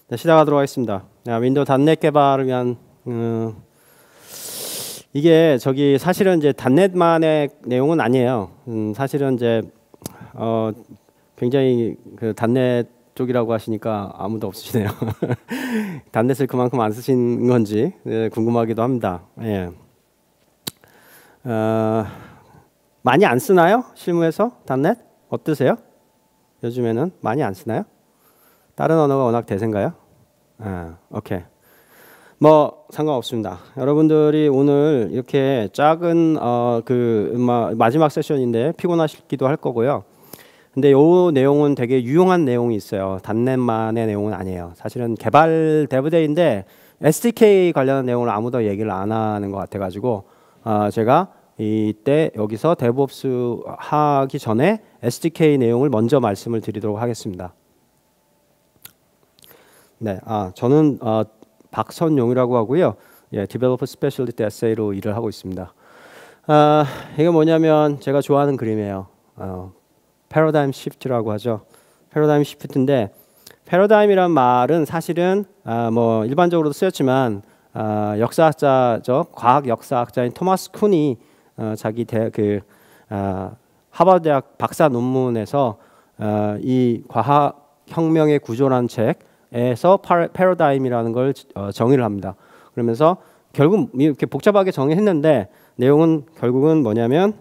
네, 시작하도록 하겠습니다. 윈도우 .NET 개발을 위한 이게 사실은 이제 .NET만의 내용은 아니에요. 사실은 이제 굉장히 그 .NET 쪽이라고 하시니까 아무도 없으시네요. .NET을 그만큼 안 쓰신 건지 궁금하기도 합니다. 예. 많이 안 쓰나요? 실무에서 .NET 어떠세요? 요즘에는 많이 안 쓰나요? 다른 언어가 워낙 대세인가요? 오케이. 뭐 상관없습니다. 여러분들이 오늘 이렇게 작은 마지막 세션인데 피곤하시기도 할 거고요. 근데 이 내용은 되게 유용한 내용이 있어요. .NET만의 내용은 아니에요. 사실은 개발 데브데이인데 SDK 관련한 내용을 아무도 얘기를 안 하는 것 같아가지고 제가 이때 여기서 데브옵스 하기 전에 SDK 내용을 먼저 말씀을 드리도록 하겠습니다. 네, 저는 박선용이라고 하고요. 예, Developer Specialist SA로 일을 하고 있습니다. 이게 뭐냐면 제가 좋아하는 그림이에요. 패러다임 시프트라고 하죠. 패러다임 시프트인데 패러다임이란 말은 사실은 뭐 일반적으로도 쓰였지만 역사학자죠. 과학 역사학자인 토마스 쿤이 자기 하버드 대학 박사 논문에서 이 과학 혁명의 구조라는 책에서 패러다임이라는 걸 정의를 합니다. 그러면서 결국 이렇게 복잡하게 정의했는데 내용은 결국은 뭐냐면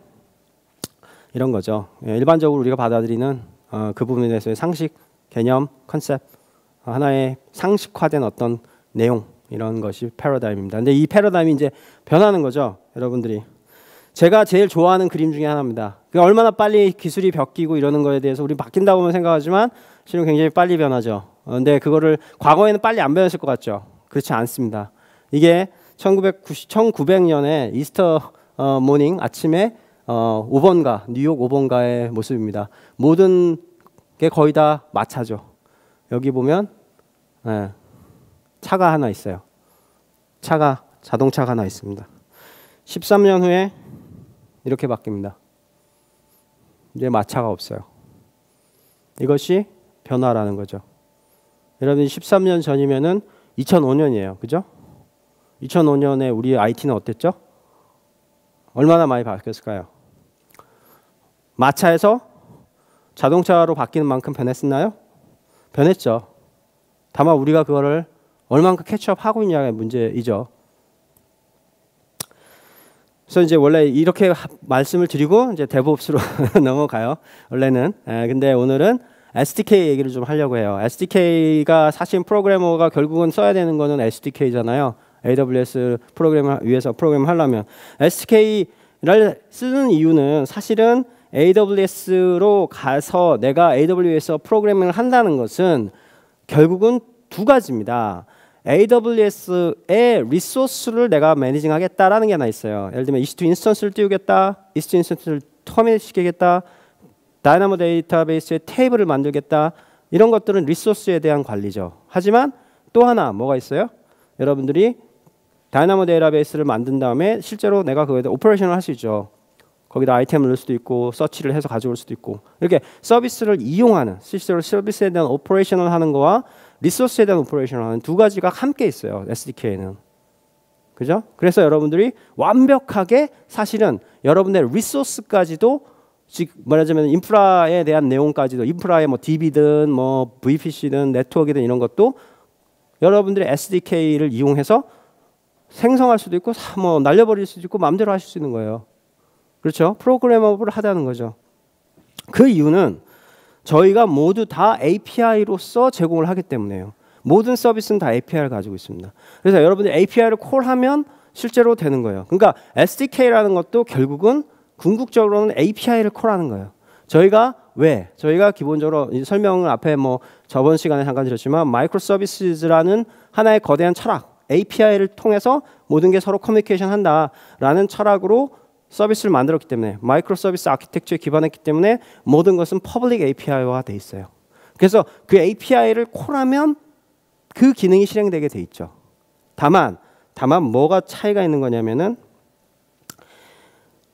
이런 거죠. 일반적으로 우리가 받아들이는 그 부분에 대해서의 상식, 개념, 컨셉, 하나의 상식화된 어떤 내용 이런 것이 패러다임입니다. 근데 이 패러다임이 이제 변하는 거죠, 여러분들이. 제가 제일 좋아하는 그림 중에 하나입니다. 얼마나 빨리 기술이 바뀌고 이러는 거에 대해서 우리 바뀐다고만 생각하지만 실은 굉장히 빨리 변하죠. 근데 그거를 과거에는 빨리 안 변했을 것 같죠. 그렇지 않습니다. 이게 1900년에 이스터 모닝 아침에 5번가 뉴욕 5번가의 모습입니다. 모든 게 거의 다 마차죠. 여기 보면 차가 하나 있어요. 자동차가 하나 있습니다. 13년 후에 이렇게 바뀝니다. 이제 마차가 없어요. 이것이 변화라는 거죠. 여러분 13년 전이면은 2005년이에요. 그죠? 2005년에 우리 IT는 어땠죠? 얼마나 많이 바뀌었을까요? 마차에서 자동차로 바뀌는 만큼 변했었나요? 변했죠. 다만 우리가 그거를 얼만큼 캐치업하고 있냐의 문제이죠. 그래서 이제 원래 이렇게 말씀을 드리고 이제 데브옵스로 넘어가요. 원래는. 근데 오늘은 SDK 얘기를 좀 하려고 해요. SDK가 사실 프로그래머가 결국은 써야 되는 거는 SDK잖아요. AWS 프로그램을 위해서 프로그램을 하려면 SDK를 쓰는 이유는 사실은 AWS로 가서 내가 AWS에서 프로그래밍을 한다는 것은 결국은 두 가지입니다. AWS의 리소스를 내가 매니징 하겠다라는 게 하나 있어요. 예를 들면 EC2 인스턴스를 띄우겠다, EC2 인스턴스를 터미네이트 시키겠다, 다이나모 데이터베이스에 테이블을 만들겠다. 이런 것들은 리소스에 대한 관리죠. 하지만 또 하나 뭐가 있어요? 여러분들이 다이나모 데이터베이스를 만든 다음에 실제로 내가 그거에 대해 오퍼레이션을 할 수 있죠. 거기다 아이템을 넣을 수도 있고 서치를 해서 가져올 수도 있고 이렇게 서비스를 이용하는 실제로 서비스에 대한 오퍼레이션을 하는 거와 리소스에 대한 오퍼레이션을 하는 두 가지가 함께 있어요. SDK는. 그죠? 그래서 여러분들이 완벽하게 사실은 여러분의 리소스까지도 즉 말하자면 인프라에 대한 내용까지도 인프라의 뭐 DB든 뭐 VPC든 네트워크든 이런 것도 여러분들의 SDK를 이용해서 생성할 수도 있고 뭐 날려버릴 수도 있고 마음대로 하실 수 있는 거예요. 그렇죠? 프로그래머블 하다는 거죠. 그 이유는 저희가 모두 다 API로서 제공을 하기 때문에요. 모든 서비스는 다 API를 가지고 있습니다. 그래서 여러분들이 API를 콜하면 실제로 되는 거예요. 그러니까 SDK라는 것도 결국은 궁극적으로는 API를 콜하는 거예요. 저희가 기본적으로 설명을 앞에 뭐 저번 시간에 잠깐 드렸지만 마이크로 서비스라는 하나의 거대한 철학, API를 통해서 모든 게 서로 커뮤니케이션 한다라는 철학으로 서비스를 만들었기 때문에 마이크로 서비스 아키텍처에 기반했기 때문에 모든 것은 퍼블릭 API화 돼 있어요. 그래서 그 API를 콜하면 그 기능이 실행되게 돼 있죠. 다만 뭐가 차이가 있는 거냐면은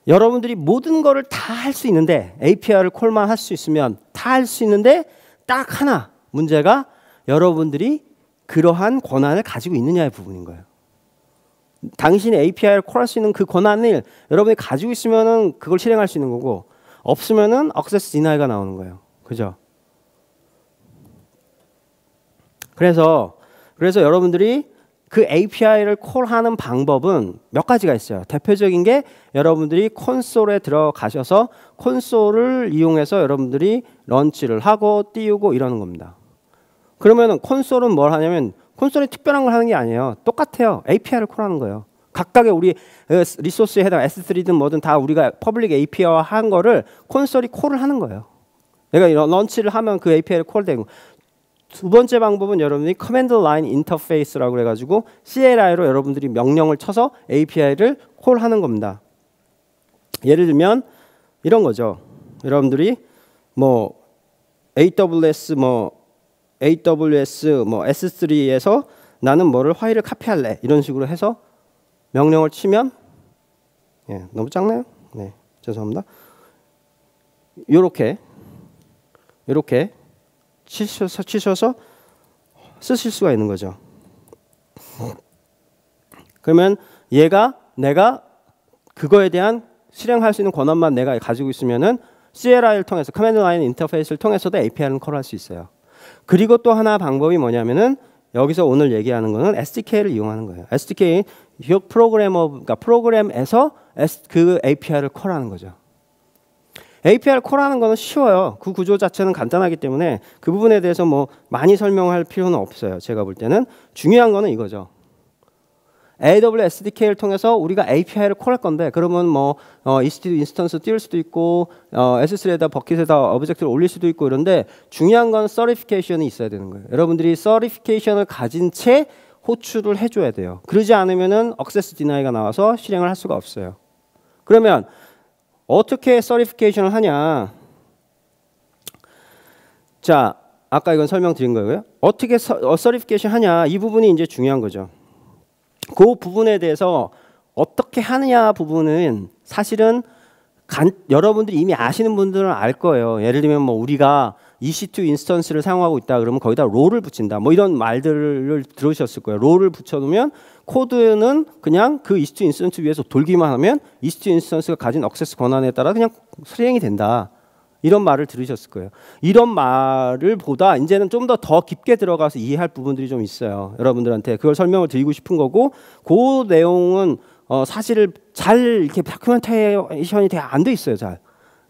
여러분들이 모든 거를 다 할 수 있는데 API를 콜만 할 수 있으면 다 할 수 있는데 딱 하나 문제가 여러분들이 그러한 권한을 가지고 있느냐의 부분인 거예요. 당신이 API를 콜할 수 있는 그 권한을 여러분이 가지고 있으면은 그걸 실행할 수 있는 거고, 없으면은 액세스 디나이가 나오는 거예요. 그죠? 그래서 여러분들이 그 API를 콜하는 방법은 몇 가지가 있어요. 대표적인 게 여러분들이 콘솔에 들어가셔서 콘솔을 이용해서 여러분들이 런치를 하고 띄우고 이러는 겁니다. 그러면은 콘솔은 뭘 하냐면 콘솔이 특별한 걸 하는 게 아니에요. 똑같아요. API를 콜하는 거예요. 각각의 우리 리소스에 해당 S3든 뭐든 다 우리가 퍼블릭 API화 한 거를 콘솔이 콜을 하는 거예요. 내가 이런 런치를 하면 그 API를 콜되고, 두 번째 방법은 여러분들이 커맨드 라인 인터페이스라고 해가지고 CLI로 여러분들이 명령을 쳐서 API를 콜하는 겁니다. 예를 들면 이런 거죠. 여러분들이 뭐 AWS 뭐 S3에서 나는 뭐를 파일을 카피할래 이런 식으로 해서 명령을 치면, 예, 너무 작나요? 네, 죄송합니다. 요렇게 치셔서 쓰실 수가 있는 거죠. 그러면 내가 그거에 대한 실행할 수 있는 권한만 내가 가지고 있으면은 CLI를 통해서 커맨드 라인 인터페이스를 통해서도 API를 콜할 수 있어요. 그리고 또 하나 방법이 뭐냐면은 여기서 오늘 얘기하는 거는 SDK를 이용하는 거예요. SDK 그러니까 프로그램에서 그 API를 콜하는 거죠. API를 콜하는 거는 쉬워요. 그 구조 자체는 간단하기 때문에 그 부분에 대해서 뭐 많이 설명할 필요는 없어요. 제가 볼 때는 중요한 거는 이거죠. AWS SDK를 통해서 우리가 API를 콜할 건데, 그러면 뭐 EC2 인스턴스 띄울 수도 있고 S3에다 버킷에다 오브젝트를 올릴 수도 있고 이런데, 중요한 건 서티피케이션이 있어야 되는 거예요. 여러분들이 서티피케이션을 가진 채 호출을 해줘야 돼요. 그러지 않으면은 액세스 디나이가 나와서 실행을 할 수가 없어요. 그러면 어떻게 서티피케이션을 하냐? 자, 아까 이건 설명드린 거고요. 어떻게 서티피케이션 하냐? 이 부분이 이제 중요한 거죠. 그 부분에 대해서 어떻게 하느냐 부분은 사실은 여러분들이 이미 아시는 분들은 알 거예요. 예를 들면 뭐 우리가 EC2 인스턴스를 사용하고 있다 그러면 거기다 롤을 붙인다, 뭐 이런 말들을 들으셨을 거예요. 롤을 붙여놓으면 코드는 그냥 그 EC2 인스턴스 위에서 돌기만 하면 EC2 인스턴스가 가진 액세스 권한에 따라 그냥 실행이 된다, 이런 말을 들으셨을 거예요. 이런 말을 보다 이제는 좀 더 깊게 들어가서 이해할 부분들이 좀 있어요. 여러분들한테 그걸 설명을 드리고 싶은 거고, 그 내용은 사실 잘 이렇게 다큐멘테이션이 안 돼 있어요. 잘.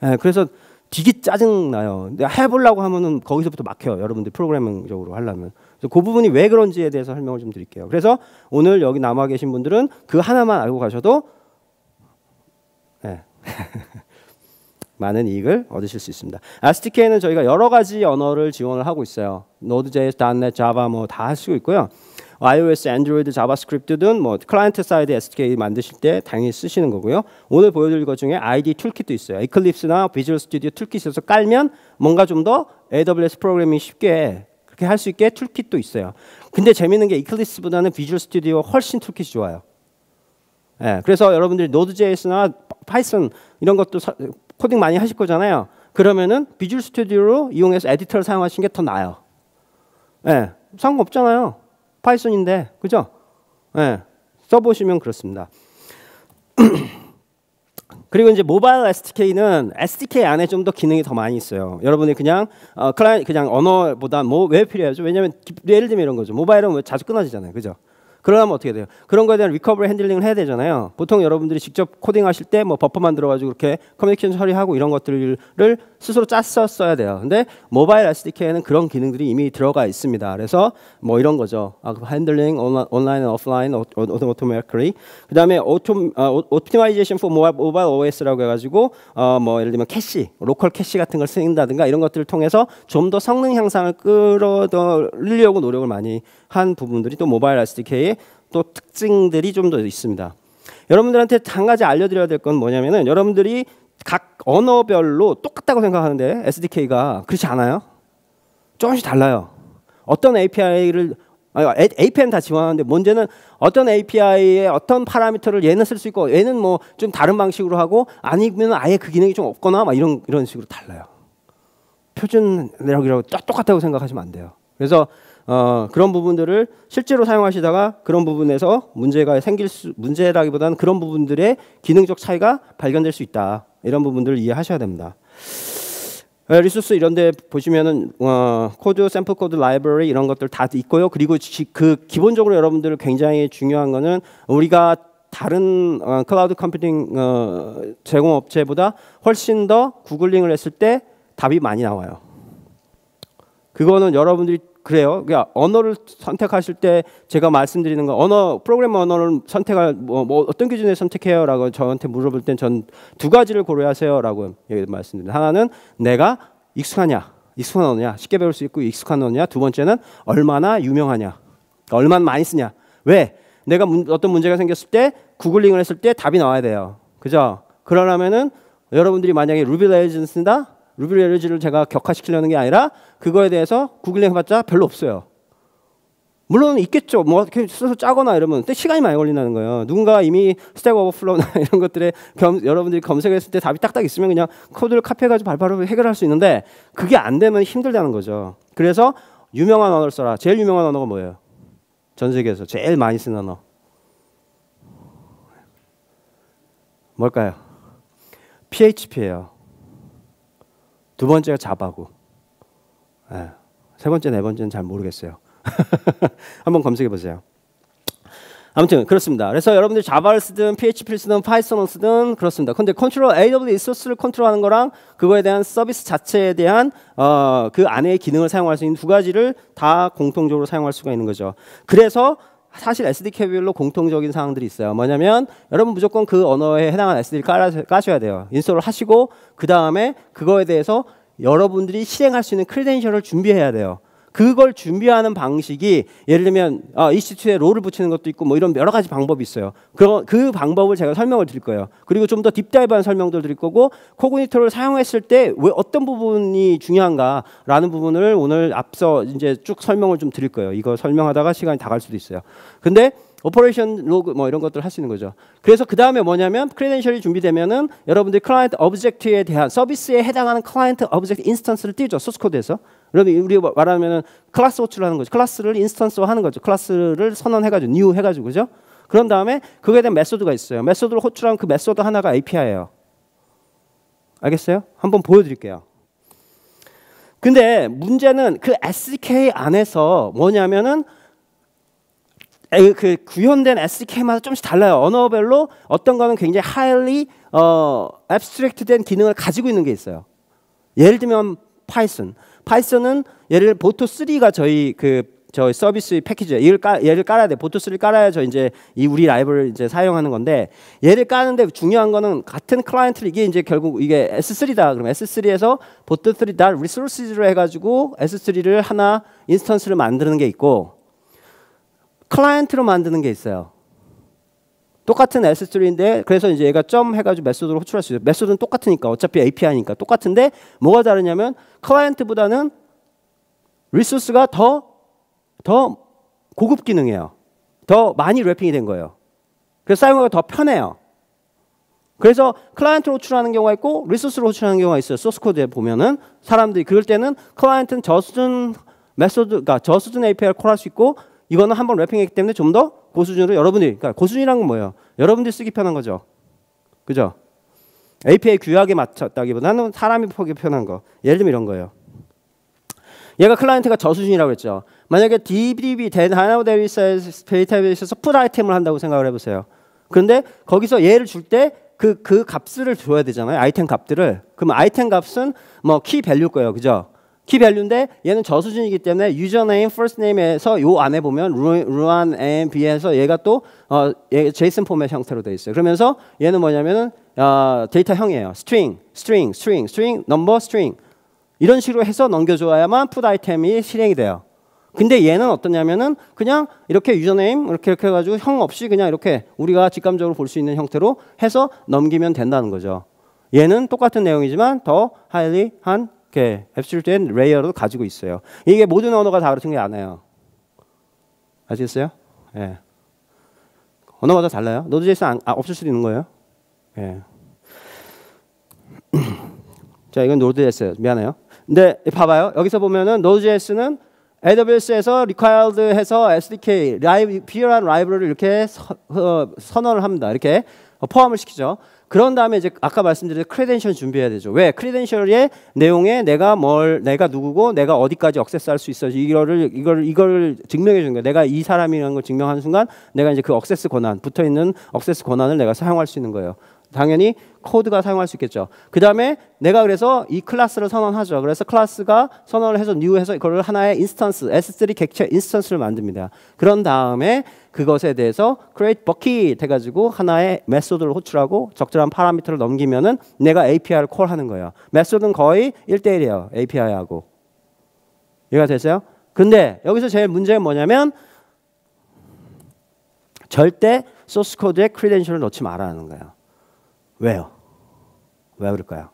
예, 그래서 되게 짜증나요. 내가 해보려고 하면은 거기서부터 막혀요. 여러분들 프로그래밍적으로 하려면. 그래서 그 부분이 왜 그런지에 대해서 설명을 좀 드릴게요. 그래서 오늘 여기 남아 계신 분들은 그 하나만 알고 가셔도 예. 많은 이익을 얻으실 수 있습니다. SDK는 저희가 여러 가지 언어를 지원을 하고 있어요. Node.js, .NET, Java 뭐 다 할 수 있고요. iOS, Android, 자바스크립트든 뭐 클라이언트 사이드 SDK 만드실 때 당연히 쓰시는 거고요. 오늘 보여드릴 것 중에 IDE 툴킷도 있어요. Eclipse나 Visual Studio 툴킷에서 깔면 뭔가 좀 더 AWS 프로그래밍 쉽게 그렇게 할 수 있게 툴킷도 있어요. 근데 재밌는 게 Eclipse보다는 Visual Studio 훨씬 툴킷이 좋아요. 예, 그래서 여러분들이 Node.js나 Python 이런 것도 코딩 많이 하실 거잖아요. 그러면은 비주얼 스튜디오로 이용해서 에디터를 사용하시는 게 더 나아요. 예, 상관없잖아요. 파이썬인데, 그죠? 예, 써보시면 그렇습니다. 그리고 이제 모바일 SDK는 SDK 안에 좀 더 기능이 더 많이 있어요. 여러분이 그냥 그냥 언어보다 뭐 왜 필요하죠? 왜냐하면 예를 들면 이런 거죠. 모바일은 왜 자주 끊어지잖아요, 그죠? 그러면 어떻게 돼요? 그런 거에 대한 리커버리 핸들링을 해야 되잖아요. 보통 여러분들이 직접 코딩하실 때 뭐 버퍼 만들어가지고 그렇게 커뮤니케이션 처리하고 이런 것들을 스스로 짰어 써야 돼요. 근데 모바일 SDK에는 그런 기능들이 이미 들어가 있습니다. 그래서 뭐 이런 거죠. 핸들링, 온라인, 오프라인, 오토매틱리. 그다음에 오프티마이제이션 for 모바일 OS라고 해가지고 뭐 예를 들면 캐시, 로컬 캐시 같은 걸 쓰인다든가 이런 것들을 통해서 좀 더 성능 향상을 끌어들이려고 노력을 많이 한 부분들이 또 모바일 SDK의 또 특징들이 좀 더 있습니다. 여러분들한테 한 가지 알려드려야 될 건 뭐냐면은, 여러분들이 각 언어별로 똑같다고 생각하는데 SDK가 그렇지 않아요. 조금씩 달라요. 어떤 API는 다 지원하는데 문제는 어떤 API의 어떤 파라미터를 얘는 쓸 수 있고 얘는 뭐 좀 다른 방식으로 하고, 아니면 아예 그 기능이 좀 없거나 막 이런 식으로 달라요. 표준 내역이라고 똑같다고 생각하시면 안 돼요. 그래서 그런 부분들을 실제로 사용하시다가 그런 부분에서 문제가 문제라기보다는 그런 부분들의 기능적 차이가 발견될 수 있다. 이런 부분들을 이해하셔야 됩니다. 리소스 이런 데 보시면은 코드, 샘플 코드, 라이브러리 이런 것들 다 있고요. 그리고 기본적으로 여러분들 굉장히 중요한 거는 우리가 다른 클라우드 컴퓨팅 제공업체보다 훨씬 더 구글링을 했을 때 답이 많이 나와요. 그거는 여러분들이 그래요. 그러니까 언어를 선택하실 때 제가 말씀드리는 거 프로그래머 언어를 선택할 뭐 어떤 기준에 선택해요라고 저한테 물어볼 땐 전 두 가지를 고려하세요라고 말씀드립니다. 하나는 내가 익숙한 언어냐, 쉽게 배울 수 있고 익숙한 언어냐. 두 번째는 얼마나 유명하냐, 얼마나 많이 쓰냐. 왜? 내가 어떤 문제가 생겼을 때 구글링을 했을 때 답이 나와야 돼요. 그죠? 그러려면은 여러분들이 만약에 루비 레이즈를 쓴다? 루비 레이즈를 제가 격화시키려는 게 아니라 그거에 대해서 구글링 해봤자 별로 없어요. 물론 있겠죠. 뭐 써서 짜거나 이러면 근데 시간이 많이 걸린다는 거예요. 누군가 이미 스택 오버플로우나 이런 것들에 여러분들이 검색했을 때 답이 딱딱 있으면 그냥 코드를 카피해가지고 바로 해결할 수 있는데 그게 안 되면 힘들다는 거죠. 그래서 유명한 언어를 써라. 제일 유명한 언어가 뭐예요? 전 세계에서 제일 많이 쓰는 언어 뭘까요? PHP예요. 두 번째가 자바고, 세 번째, 네 번째는 잘 모르겠어요. 한번 검색해 보세요. 아무튼 그렇습니다. 그래서 여러분들이 자바를 쓰든 PHP를 쓰든 파이썬을 쓰든 그렇습니다. 근데 컨트롤 AWS 리소스를 컨트롤하는 거랑 그거에 대한 서비스 자체에 대한 그 안에 기능을 사용할 수 있는 두 가지를 다 공통적으로 사용할 수가 있는 거죠. 그래서 사실 SDK별로 공통적인 사항들이 있어요. 뭐냐면 여러분 무조건 그 언어에 해당하는 SD를 까셔야 돼요. 인스톨을 하시고 그 다음에 그거에 대해서 여러분들이 실행할 수 있는 크레덴셜을 준비해야 돼요. 그걸 준비하는 방식이 예를 들면 EC2에 롤을 붙이는 것도 있고 뭐 이런 여러 가지 방법이 있어요. 그 방법을 제가 설명을 드릴 거예요. 그리고 좀 더 딥다이브한 설명도 드릴 거고 코그니토를 사용했을 때 왜 어떤 부분이 중요한가라는 부분을 오늘 앞서 이제 쭉 설명을 좀 드릴 거예요. 이거 설명하다가 시간이 다 갈 수도 있어요. 근데 오퍼레이션 로그 뭐 이런 것들을 할 수 있는 거죠. 그래서 그 다음에 뭐냐면 크레덴셜이 준비되면은 여러분들이 클라이언트 오브젝트에 대한 서비스에 해당하는 클라이언트 오브젝트 인스턴스를 띄우죠. 소스 코드에서. 그러면 우리 말하면은 클래스 호출을 하는 거죠. 클래스를 인스턴스화 하는 거죠. 클래스를 선언해가지고 new 해가지고 그죠? 그런 다음에 그거에 대한 메소드가 있어요. 메소드를 호출한 그 메소드 하나가 API예요. 알겠어요? 한번 보여드릴게요. 근데 문제는 그 SDK 안에서 뭐냐면은 그 구현된 SDK마다 좀씩 달라요. 언어별로 어떤 거는 굉장히 highly abstract된 기능을 가지고 있는 게 있어요. 예를 들면 파이썬은 예를 보토3가 저희 서비스 패키지예요. 얘를 깔아야 돼. 보토3를 깔아야 이제 이 우리 라이브를 이제 사용하는 건데 얘를 까는데 중요한 거는 같은 클라이언트를 이게 결국 이게 S3다. 그럼 S3에서 보토3 resources로 해가지고 S3를 하나 인스턴스를 만드는 게 있고 클라이언트로 만드는 게 있어요. 똑같은 S3인데 그래서 이제 얘가 점 해가지고 메소드로 호출할 수 있어요. 메소드는 똑같으니까 어차피 API니까 똑같은데 뭐가 다르냐면 클라이언트보다는 리소스가 더 고급 기능이에요. 더 많이 래핑이 된 거예요. 그래서 사용하기가 더 편해요. 그래서 클라이언트로 호출하는 경우가 있고 리소스로 호출하는 경우가 있어요. 소스 코드에 보면은 사람들이 그럴 때는 클라이언트는 저수준 메소드, 그러니까 저수준 API를 콜할 수 있고 이거는 한번 래핑했기 때문에 좀 더 고수준으로 여러분들이, 그러니까 고수준이란 건 뭐예요? 여러분들이 쓰기 편한 거죠. 그죠? API 규약에 맞췄다기보다는 사람이 보기 편한 거. 예를 들면 이런 거예요. 얘가 클라이언트가 저수준이라고 했죠. 만약에 DDB, 다이나모 데이터베이스에서 풋 아이템을 한다고 생각을 해보세요. 그런데 거기서 얘를 줄 때 그 값을 줘야 되잖아요. 아이템 값들을. 그럼 아이템 값은 뭐 키 밸류일 거예요. 그죠? 키 밸류인데 얘는 저수준이기 때문에 유저네임, 퍼스트네임에서 요 안에 보면 ruan b에서 얘가 또 제이슨 포맷 형태로 되어 있어요. 그러면서 얘는 뭐냐면은 데이터형이에요. string, number, string 이런 식으로 해서 넘겨줘야만 풋 아이템이 실행이 돼요. 근데 얘는 어떠냐면은 그냥 이렇게 유저네임 이렇게 해가지고 형 없이 그냥 이렇게 우리가 직감적으로 볼 수 있는 형태로 해서 넘기면 된다는 거죠. 얘는 똑같은 내용이지만 더 하이리한 앱솔루트한 레이어를 가지고 있어요. 이게 모든 언어가 다 그렇은 게 아니에요. 아시겠어요? 예. 언어마다 달라요. 노드.js 없을 수도 있는 거예요. 예. 자, 이건 노드.js 미안해요. 근데 봐봐요. 여기서 보면은 노드.js는 AWS에서 required 해서 SDK, 필요한 라이브러리를 이렇게 선언을 합니다. 이렇게 포함을 시키죠. 그런 다음에 이제 아까 말씀드린 크레덴셜 준비해야 되죠. 왜? 크레덴셜의 내용에 내가 누구고 내가 어디까지 액세스할 수 있어. 이걸 증명해 주는 거예요. 내가 이 사람이라는 걸 증명하는 순간 내가 이제 그 액세스 권한, 붙어 있는 액세스 권한을 내가 사용할 수 있는 거예요. 당연히 코드가 사용할 수 있겠죠. 그 다음에 내가 그래서 이 클래스를 선언하죠. 그래서 클래스가 선언을 해서 new 해서 이걸 하나의 인스턴스, S3 객체 인스턴스를 만듭니다. 그런 다음에 그것에 대해서 create bucket 해가지고 하나의 메소드를 호출하고 적절한 파라미터를 넘기면은 내가 API를 콜하는 거예요. 메소드는 거의 1대1이에요. API하고. 이해가 되세요? 근데 여기서 제일 문제가 뭐냐면 절대 소스 코드에 크리덴셜을 넣지 말라는 거예요. 왜요? 왜 그럴까요?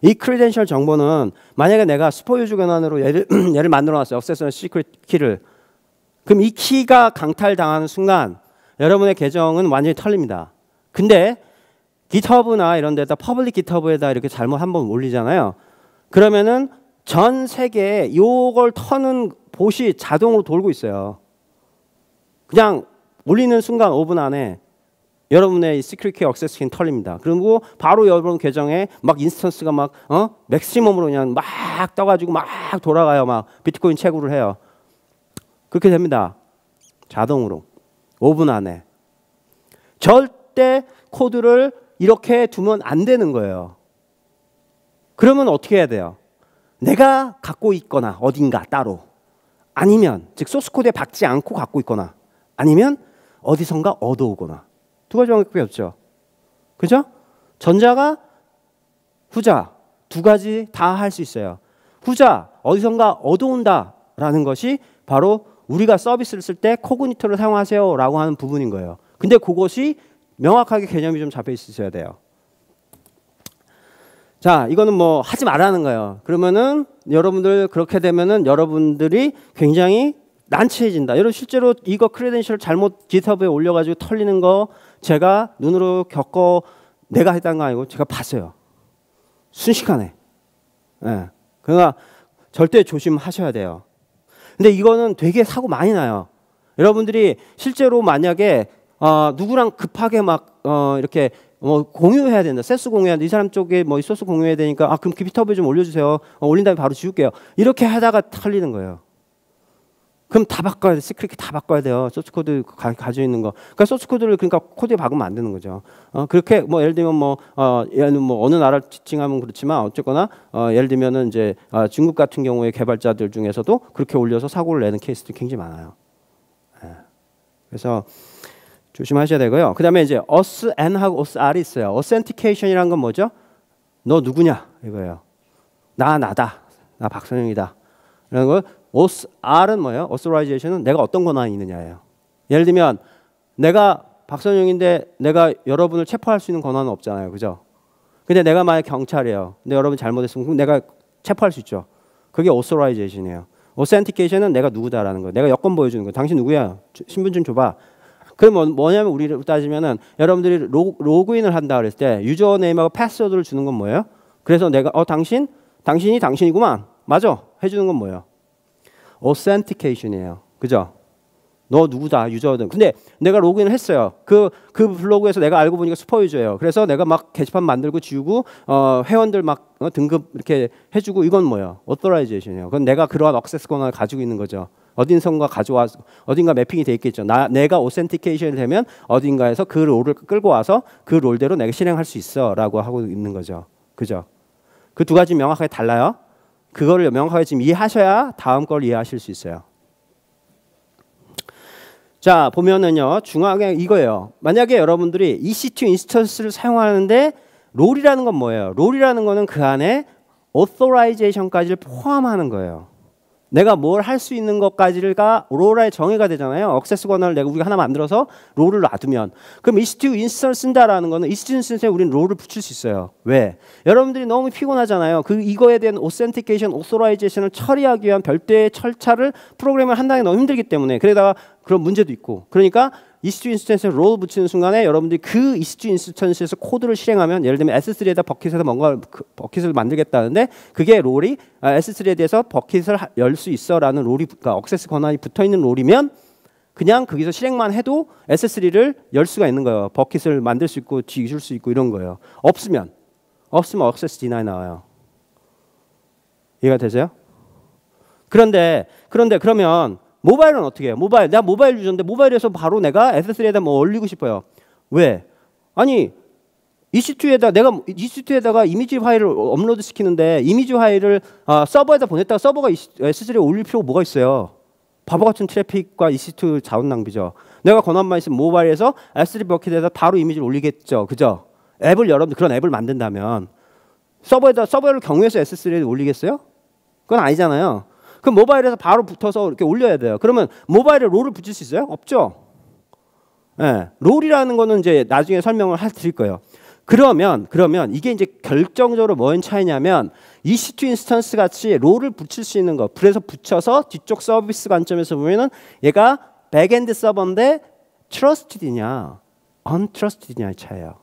이 크리덴셜 정보는 만약에 내가 슈퍼 유저 권한으로 얘를 만들어 놨어요. 액세스나 시크릿 키를. 그럼 이 키가 강탈당하는 순간 여러분의 계정은 완전히 털립니다. 근데 GitHub나 이런 데다 퍼블릭 GitHub에다 이렇게 잘못 한번 올리잖아요. 그러면은 전 세계에 요걸 터는 봇이 자동으로 돌고 있어요. 그냥 올리는 순간 5분 안에 여러분의 시크릿 키 액세스 키는 털립니다. 그리고 바로 여러분 계정에 막 인스턴스가 막 맥시멈으로 그냥 막 떠가지고 막 돌아가요. 막 비트코인 채굴을 해요. 그렇게 됩니다. 자동으로 5분 안에. 절대 코드를 이렇게 두면 안 되는 거예요. 그러면 어떻게 해야 돼요? 내가 갖고 있거나 어딘가 따로, 아니면 즉 소스 코드에 박지 않고 갖고 있거나, 아니면 어디선가 얻어오거나. 두 가지 방법이 없죠. 그죠? 전자가 후자 두 가지 다 할 수 있어요. 후자 어디선가 얻어온다라는 것이 바로 우리가 서비스를 쓸 때 코그니터를 사용하세요라고 하는 부분인 거예요. 근데 그것이 명확하게 개념이 좀 잡혀 있어야 돼요. 자, 이거는 뭐 하지 말라는 거예요. 그러면은 여러분들 그렇게 되면은 여러분들이 굉장히 난처해진다. 여러분 실제로 이거 크레덴셜 잘못 GitHub에 올려가지고 털리는 거 제가 눈으로 겪어, 내가 했다는 거 아니고 제가 봤어요. 순식간에. 예. 그러니까 절대 조심하셔야 돼요. 근데 이거는 되게 사고 많이 나요. 여러분들이 실제로 만약에 누구랑 급하게 막 이렇게 공유해야 된다. 세스 공유해야 된다. 이 사람 쪽에 뭐 소스 공유해야 되니까 그럼 GitHub에 좀 올려주세요. 올린 다음에 바로 지울게요. 이렇게 하다가 털리는 거예요. 그럼 다 바꿔야 돼. 시크릿 다 바꿔야 돼요. 소스 코드 가지고 있는 거. 그러니까 소스 코드를 그러니까 코드에 박으면 안 되는 거죠. 그렇게 뭐 예를 들면 뭐 어느 나라를 지칭하면 그렇지만 어쨌거나 예를 들면은 이제 중국 같은 경우에 개발자들 중에서도 그렇게 올려서 사고를 내는 케이스도 굉장히 많아요. 그래서 조심하셔야 되고요. 그다음에 이제 us and하고 us are이 있어요. authentication이란 건 뭐죠? 너 누구냐 이거예요. 나다. 나 박선영이다. 이런 거. R은 뭐예요? authorization은 내가 어떤 권한이 있느냐예요. 예를 들면 내가 박선영인데 내가 여러분을 체포할 수 있는 권한은 없잖아요. 그죠? 근데 내가 만약 경찰이에요. 근데 여러분 잘못했으면 그럼 내가 체포할 수 있죠. 그게 authorization이에요. authentication은 내가 누구다라는 거예요. 내가 여권 보여주는 거예요. 당신 누구야? 신분증 줘봐. 그럼 뭐냐면 우리를 따지면은 여러분들이 로그인을 한다 그랬을 때 유저네임하고 패스워드를 주는 건 뭐예요? 그래서 내가 당신이 당신이구만. 맞아. 해주는 건 뭐예요? authentication이에요. 그죠? 너 누구다 유저든. 근데 내가 로그인을 했어요. 그 블로그에서 내가 알고 보니까 슈퍼 유저예요. 그래서 내가 막 게시판 만들고 지우고 회원들 막 등급 이렇게 해주고 이건 뭐예요? authorization이에요. 그건 내가 그러한 액세스 권한을 가지고 있는 거죠. 어딘가 가져와서 어딘가 매핑이 돼 있겠죠. 내가 authentication이 되면 어딘가에서 그 롤을 끌고 와서 그 롤대로 내가 실행할 수 있어라고 하고 있는 거죠. 그죠? 그 두 가지 명확하게 달라요. 그거를 명확하게 지금 이해하셔야 다음 걸 이해하실 수 있어요. 자, 보면은요. 중앙에 이거예요. 만약에 여러분들이 EC2 인스턴스를 사용하는데 롤이라는 건 뭐예요? 롤이라는 거는 그 안에 authorization까지를 포함하는 거예요. 내가 뭘 할 수 있는 것까지가 롤의 정의가 되잖아요. 액세스 권한을 우리가 하나 만들어서 롤을 놔두면 그럼 EC2 인스턴스 쓴다라는 거는 EC2 인스턴스에 우리는 롤을 붙일 수 있어요. 왜? 여러분들이 너무 피곤하잖아요. 이거에 대한 authentication, authorization을 처리하기 위한 별도의 절차를 프로그램을 한다는 게 너무 힘들기 때문에 그러다가 그런 문제도 있고. 그러니까 EC2 인스턴스에 롤 붙이는 순간에 여러분들이 그 EC2 인스턴스에서 코드를 실행하면 예를 들면 S3에다 버킷에서 뭔가 버킷을 만들겠다는데 그게 롤이 S3에 대해서 버킷을 열 수 있어라는 롤이 그러니까 억세스 권한이 붙어 있는 롤이면 그냥 거기서 실행만 해도 S3를 열 수가 있는 거예요. 버킷을 만들 수 있고 뒤줄 수 있고 이런 거예요. 없으면 억세스 디나이 나와요. 이해가 되세요? 그런데 그러면 모바일은 어떻게 해요? 내가 모바일 유저인데 모바일에서 바로 내가 S3에다 뭐 올리고 싶어요. 왜? 아니 EC2에다가 이미지 파일을 업로드 시키는데 이미지 파일을 서버에다 보냈다가 서버가 S3에 올릴 필요가 뭐가 있어요? 바보 같은 트래픽과 EC2 자원 낭비죠. 내가 권한만 있으면 모바일에서 S3 버킷에다 바로 이미지를 올리겠죠. 그죠? 여러분들 그런 앱을 만든다면 서버를 경유해서 S3에 올리겠어요? 그건 아니잖아요. 그럼 모바일에서 바로 붙어서 이렇게 올려야 돼요. 그러면 모바일에 롤을 붙일 수 있어요? 없죠. 네, 롤이라는 거는 이제 나중에 설명을 드릴 거예요. 그러면 이게 이제 결정적으로 뭔 차이냐면 EC2 인스턴스 같이 롤을 붙일 수 있는 거. 그래서 붙여서 뒤쪽 서비스 관점에서 보면은 얘가 백엔드 서버인데 트러스티드냐, 언트러스티드냐의 차이예요.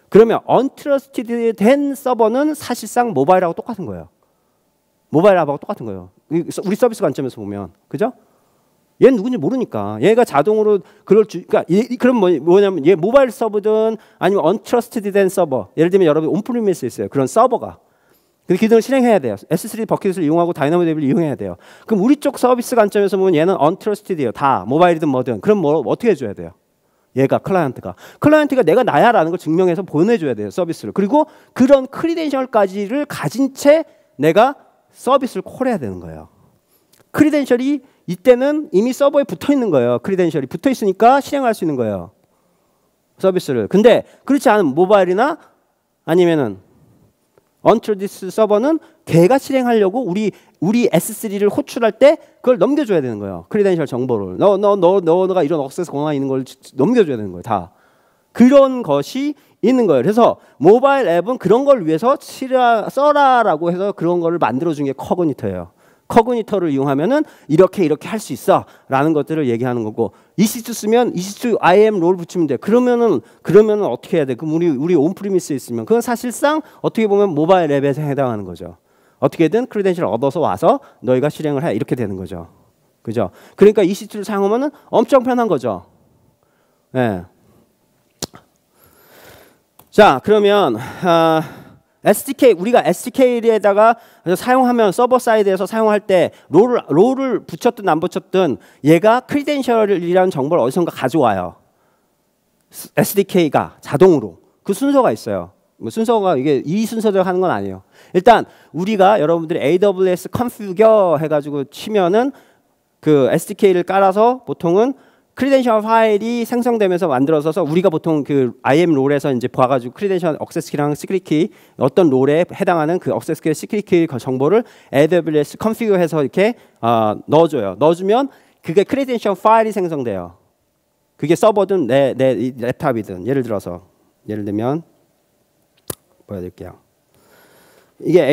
그러면 언트러스티드 된 서버는 사실상 모바일하고 똑같은 거예요. 모바일 앱하고 똑같은 거예요. 우리 서비스 관점에서 보면, 그죠? 얘는 누군지 모르니까 얘가 자동으로 그러니까 그럼 뭐냐면 얘 모바일 서버든 아니면 언트러스티드 된 서버, 예를 들면 여러분 온프리미스에 있어요. 그런 서버가 그 기능을 실행해야 돼요. S3 버킷을 이용하고 다이나모데이를 이용해야 돼요. 그럼 우리 쪽 서비스 관점에서 보면 얘는 언트러스티드예요. 다 모바일이든 뭐든. 그럼 뭐 어떻게 해줘야 돼요? 얘가 클라이언트가 내가 나야라는 걸 증명해서 보내줘야 돼요. 서비스를. 그리고 그런 크리덴셜까지를 가진 채 내가 서비스를 콜해야 되는 거예요. 크리덴셜이 이때는 이미 서버에 붙어 있는 거예요. 크리덴셜이 붙어 있으니까 실행할 수 있는 거예요. 서비스를. 근데 그렇지 않은 모바일이나 아니면은 언트러디스 서버는 걔가 실행하려고 우리 S3를 호출할 때 그걸 넘겨줘야 되는 거예요. 크리덴셜 정보를. 너가 이런 억세스 권한 있는 걸 넘겨줘야 되는 거예요. 다. 그런 것이 있는 거예요. 그래서 모바일 앱은 그런 걸 위해서 써라라고 해서 그런 거를 만들어준 게 커그니터예요. 커그니터를 이용하면은 이렇게 할 수 있어라는 것들을 얘기하는 거고, EC2 쓰면 EC2 IAM 롤 붙이면 돼. 그러면은 어떻게 해야 돼? 그럼 우리 온프리미스에 있으면 그건 사실상 어떻게 보면 모바일 앱에 해당하는 거죠. 어떻게든 크리덴셜을 얻어서 와서 너희가 실행을 해 이렇게 되는 거죠. 그죠? 그러니까 EC2를 사용하면은 엄청 편한 거죠. 예. 자, 그러면 우리가 SDK에다가 사용하면 서버 사이드에서 사용할 때 롤을 붙였든 안 붙였든 얘가 크리덴셜이라는 정보를 어디선가 가져와요. SDK가 자동으로 그 순서가 있어요. 뭐 순서가 이게 이 순서대로 하는 건 아니에요. 일단 우리가 여러분들이 AWS configure 해가지고 치면은 그 SDK를 깔아서 보통은 크리덴셜 파일이 생성되면서 만들어져서 우리가 보통 그 IAM 롤에서 이제 봐가지고 크리덴셜 억세스 키랑 시크릿 키 어떤 롤에 해당하는 그 억세스 키, 시크릿 키 정보를 AWS 컨피그해서 이렇게 넣어줘요. 넣어주면 그게 크리덴셜 파일이 생성돼요. 그게 서버든 내 랩탑이든 예를 들면 보여드릴게요. 이게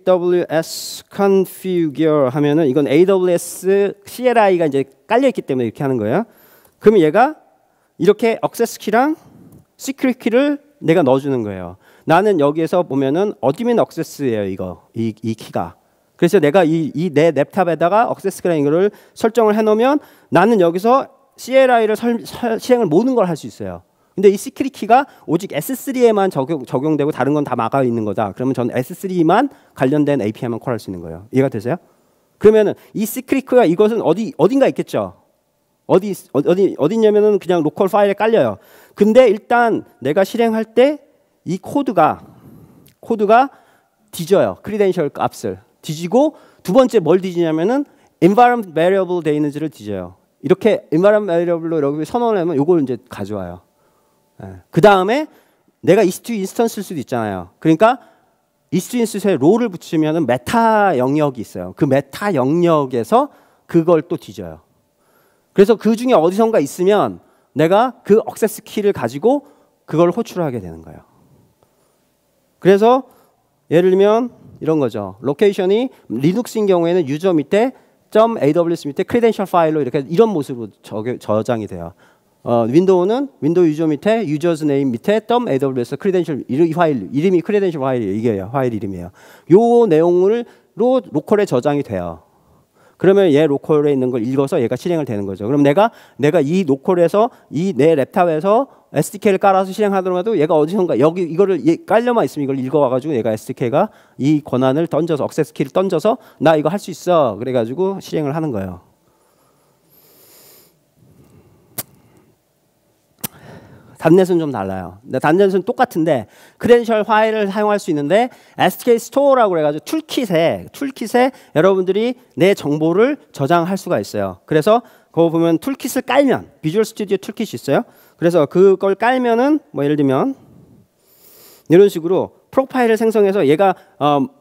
AWS configure 하면은 이건 AWS CLI가 이제 깔려 있기 때문에 이렇게 하는 거예요. 그러면 얘가 이렇게 액세스 키랑 시크릿 키를 내가 넣어주는 거예요. 나는 여기에서 보면은 어드민 액세스예요. 이 키가. 그래서 내가 내 랩탑에다가 액세스 키랑 이거를 설정을 해놓으면 나는 여기서 CLI를 실행을 모든 걸 할 수 있어요. 근데 이 시크릿 키가 오직 S3에만 적용되고 다른 건 다 막아 있는 거다. 그러면 저는 S3만 관련된 API만 콜할 수 있는 거예요. 이해가 되세요? 그러면은 이 시크릿 키가 이것은 어딘가 있겠죠. 어디냐면은 그냥 로컬 파일에 깔려요. 근데 일단 내가 실행할 때 이 코드가 뒤져요. 크리덴셜 값을 뒤지고 두 번째 뭘 뒤지냐면은 environment variable 돼 있는지를 뒤져요. 이렇게 environment variable로 여기 선언을 하면 이걸 이제 가져와요. 그 다음에 내가 EC2 인스턴스 쓸 수도 있잖아요. 그러니까 EC2 인스턴스에 롤을 붙이면은 메타 영역이 있어요. 그 메타 영역에서 그걸 또 뒤져요. 그래서 그 중에 어디선가 있으면 내가 그 액세스 키를 가지고 그걸 호출하게 되는 거예요. 그래서 예를 들면 이런 거죠. 로케이션이 리눅스인 경우에는 유저 밑에 .aws 밑에 크리덴셜 파일로 이렇게 이런 모습으로 저장이 돼요. 윈도우는 윈도우 유저 밑에 유저스 네임 밑에 .aws 크리덴셜 이 파일 이름이 크리덴셜 파일이에요. 이게 파일 이름이에요. 요 내용으로 로컬에 저장이 돼요. 그러면 얘 로컬에 있는 걸 읽어서 얘가 실행을 되는 거죠. 그럼 내가 이 로컬에서 이 내 랩탑에서 SDK를 깔아서 실행하더라도 얘가 어디선가 여기 이거를 깔려만 있으면 이걸 읽어와가지고 얘가 SDK가 이 권한을 던져서 액세스 키를 던져서 나 이거 할 수 있어 그래가지고 실행을 하는 거예요. 단넷은 좀 달라요. 단넷은 똑같은데 크레덴셜 파일을 사용할 수 있는데 SDK 스토어라고 해가지고 툴킷에 여러분들이 내 정보를 저장할 수가 있어요. 그래서 그거 보면 툴킷을 깔면 비주얼 스튜디오 툴킷이 있어요. 그래서 그걸 깔면은 뭐 예를 들면 이런 식으로 프로파일을 생성해서 얘가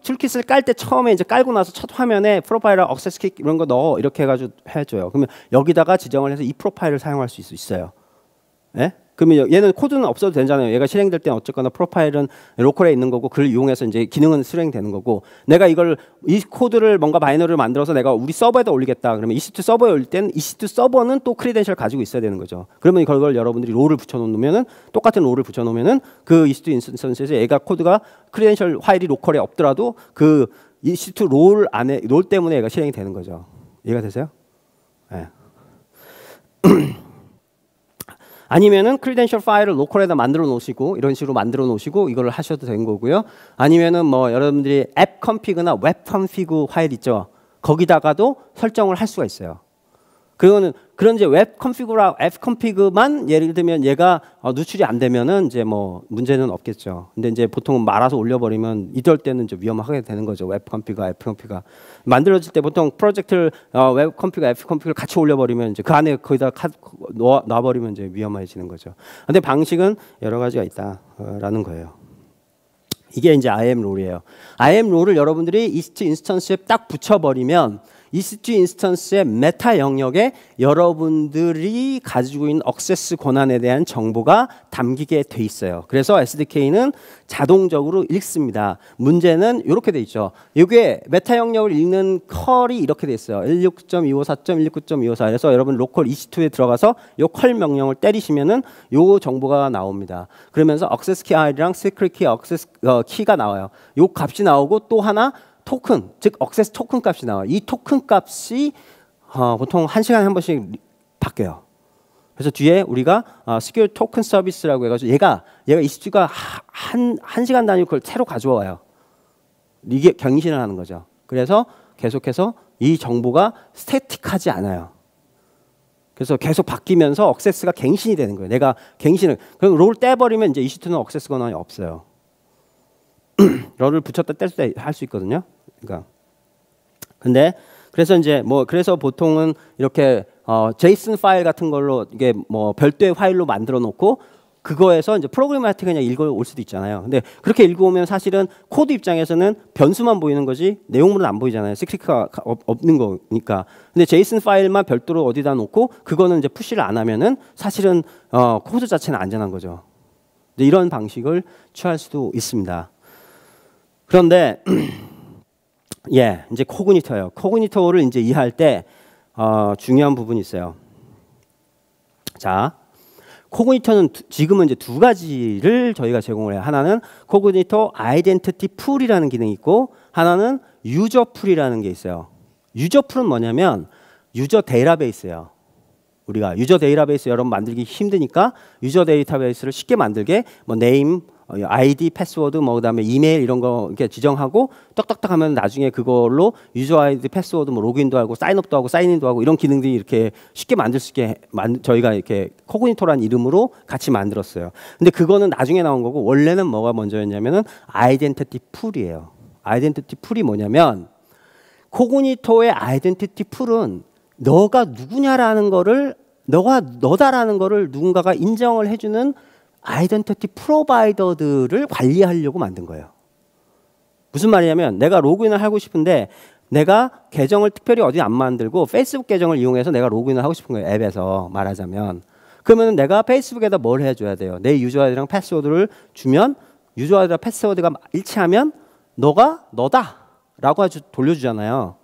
툴킷을 깔 때 처음에 이제 깔고 나서 첫 화면에 프로파일을 액세스 키 이런 거 넣어 이렇게 해가지고 해줘요. 그러면 여기다가 지정을 해서 이 프로파일을 사용할 수 있어요. 예? 그러면 얘는 코드는 없어도 되잖아요. 얘가 실행될 때는 어쨌거나 프로파일은 로컬에 있는 거고 그걸 이용해서 이제 기능은 실행되는 거고 내가 이 코드를 뭔가 바이너리를 만들어서 내가 우리 서버에다 올리겠다. 그러면 EC2 서버에 올릴 때는 EC2 서버는 또 크리덴셜 가지고 있어야 되는 거죠. 그러면 이걸 여러분들이 롤을 붙여놓으면은 똑같은 롤을 붙여놓으면은 그 EC2 인스턴스에서 얘가 코드가 크리덴셜 파일이 로컬에 없더라도 그 EC2 롤 때문에 얘가 실행이 되는 거죠. 이해가 되세요? 네. 아니면은 크리덴셜 파일을 로컬에다 만들어 놓으시고 이런 식으로 만들어 놓으시고 이걸 하셔도 되는 거고요. 아니면은 뭐 여러분들이 앱 컨피그나 웹 컨피그 파일 있죠. 거기다가도 설정을 할 수가 있어요. 그거는 그런 이제 웹 컨피그만 예를 들면 얘가 누출이 안 되면은 이제 뭐 문제는 없겠죠. 근데 이제 보통 말아서 올려버리면 이럴 때는 이제 위험하게 되는 거죠. 웹 컨피그가 앱 컨피그가 만들어질 때 보통 프로젝트를 웹 컨피그, 앱 컨피그를 같이 올려버리면 이제 그 안에 거기다 놔버리면 이제 위험해지는 거죠. 근데 방식은 여러 가지가 있다라는 거예요. 이게 이제 IAM 롤이에요. IAM 롤을 여러분들이 EC2 인스턴스에 딱 붙여버리면 EC2 인스턴스의 메타 영역에 여러분들이 가지고 있는 액세스 권한에 대한 정보가 담기게 돼 있어요. 그래서 SDK는 자동적으로 읽습니다. 문제는 이렇게 돼 있죠. 이게 메타 영역을 읽는 컬이 이렇게 돼 있어요. 169.254.169.254. 그래서 여러분 로컬 EC2에 들어가서 이 컬 명령을 때리시면은 요 정보가 나옵니다. 그러면서 액세스 키 아이디랑 시크릿 키 액세스 키가 나와요. 요 값이 나오고 또 하나 토큰, 즉 액세스 토큰 값이 나와요. 이 토큰 값이 보통 1시간에 한 번씩 바뀌어요. 그래서 뒤에 우리가 Secure Token Service라고 해가지고 얘가 EC2가 한 시간 단위로 그걸 새로 가져와요. 이게 갱신을 하는 거죠. 그래서 계속해서 이 정보가 스태틱하지 않아요. 그래서 계속 바뀌면서 액세스가 갱신이 되는 거예요. 내가 그럼 롤 떼버리면 이제 EC2는 액세스 권한이 없어요. 롤을 붙였다 뗄 때 할 수 있거든요. 그러니까 근데 그래서 이제 그래서 보통은 이렇게 JSON 파일 같은 걸로 이게 뭐 별도의 파일로 만들어 놓고 그거에서 이제 프로그래머한테 그냥 읽어올 수도 있잖아요. 근데 그렇게 읽어오면 사실은 코드 입장에서는 변수만 보이는 거지 내용물은 안 보이잖아요. 시크릿가 없는 거니까. 근데 JSON 파일만 별도로 어디다 놓고 그거는 이제 푸시를 안 하면은 사실은 코드 자체는 안전한 거죠. 이런 방식을 취할 수도 있습니다. 그런데 예, 이제 코그니터예요. 코그니터를 이제 이해할 때 중요한 부분이 있어요. 자, 코그니터는 지금은 이제 두 가지를 저희가 제공을 해요. 하나는 코그니터 아이덴티티 풀이라는 기능이 있고 하나는 유저 풀이라는 게 있어요. 유저 풀은 뭐냐면 유저 데이터베이스예요. 우리가 유저 데이터베이스 여러분 만들기 힘드니까 유저 데이터베이스를 쉽게 만들게 뭐 네임 아이디, 패스워드, 그다음에 이메일 이런 거 이렇게 지정하고 떡떡떡 하면 나중에 그걸로 유저 아이디, 패스워드 로그인도 하고 사인업도 하고 사인인도 하고 이런 기능들이 이렇게 쉽게 만들 수 있게 저희가 이렇게 코그니토라는 이름으로 같이 만들었어요. 근데 그거는 나중에 나온 거고 원래는 뭐가 먼저였냐면은 아이덴티티 풀이에요. 아이덴티티 풀이 뭐냐면 코그니토의 아이덴티티 풀은 너가 누구냐라는 거를 너다라는 거를 누군가가 인정을 해주는 아이덴티티 프로바이더들을 관리하려고 만든 거예요. 무슨 말이냐면 내가 로그인을 하고 싶은데 내가 계정을 특별히 어디 안 만들고 페이스북 계정을 이용해서 내가 로그인을 하고 싶은 거예요. 앱에서 말하자면. 그러면 내가 페이스북에다 뭘 해줘야 돼요? 내 유저 아이디랑 패스워드를 주면 유저 아이디랑 패스워드가 일치하면 너가 너다 라고 아주 돌려주잖아요.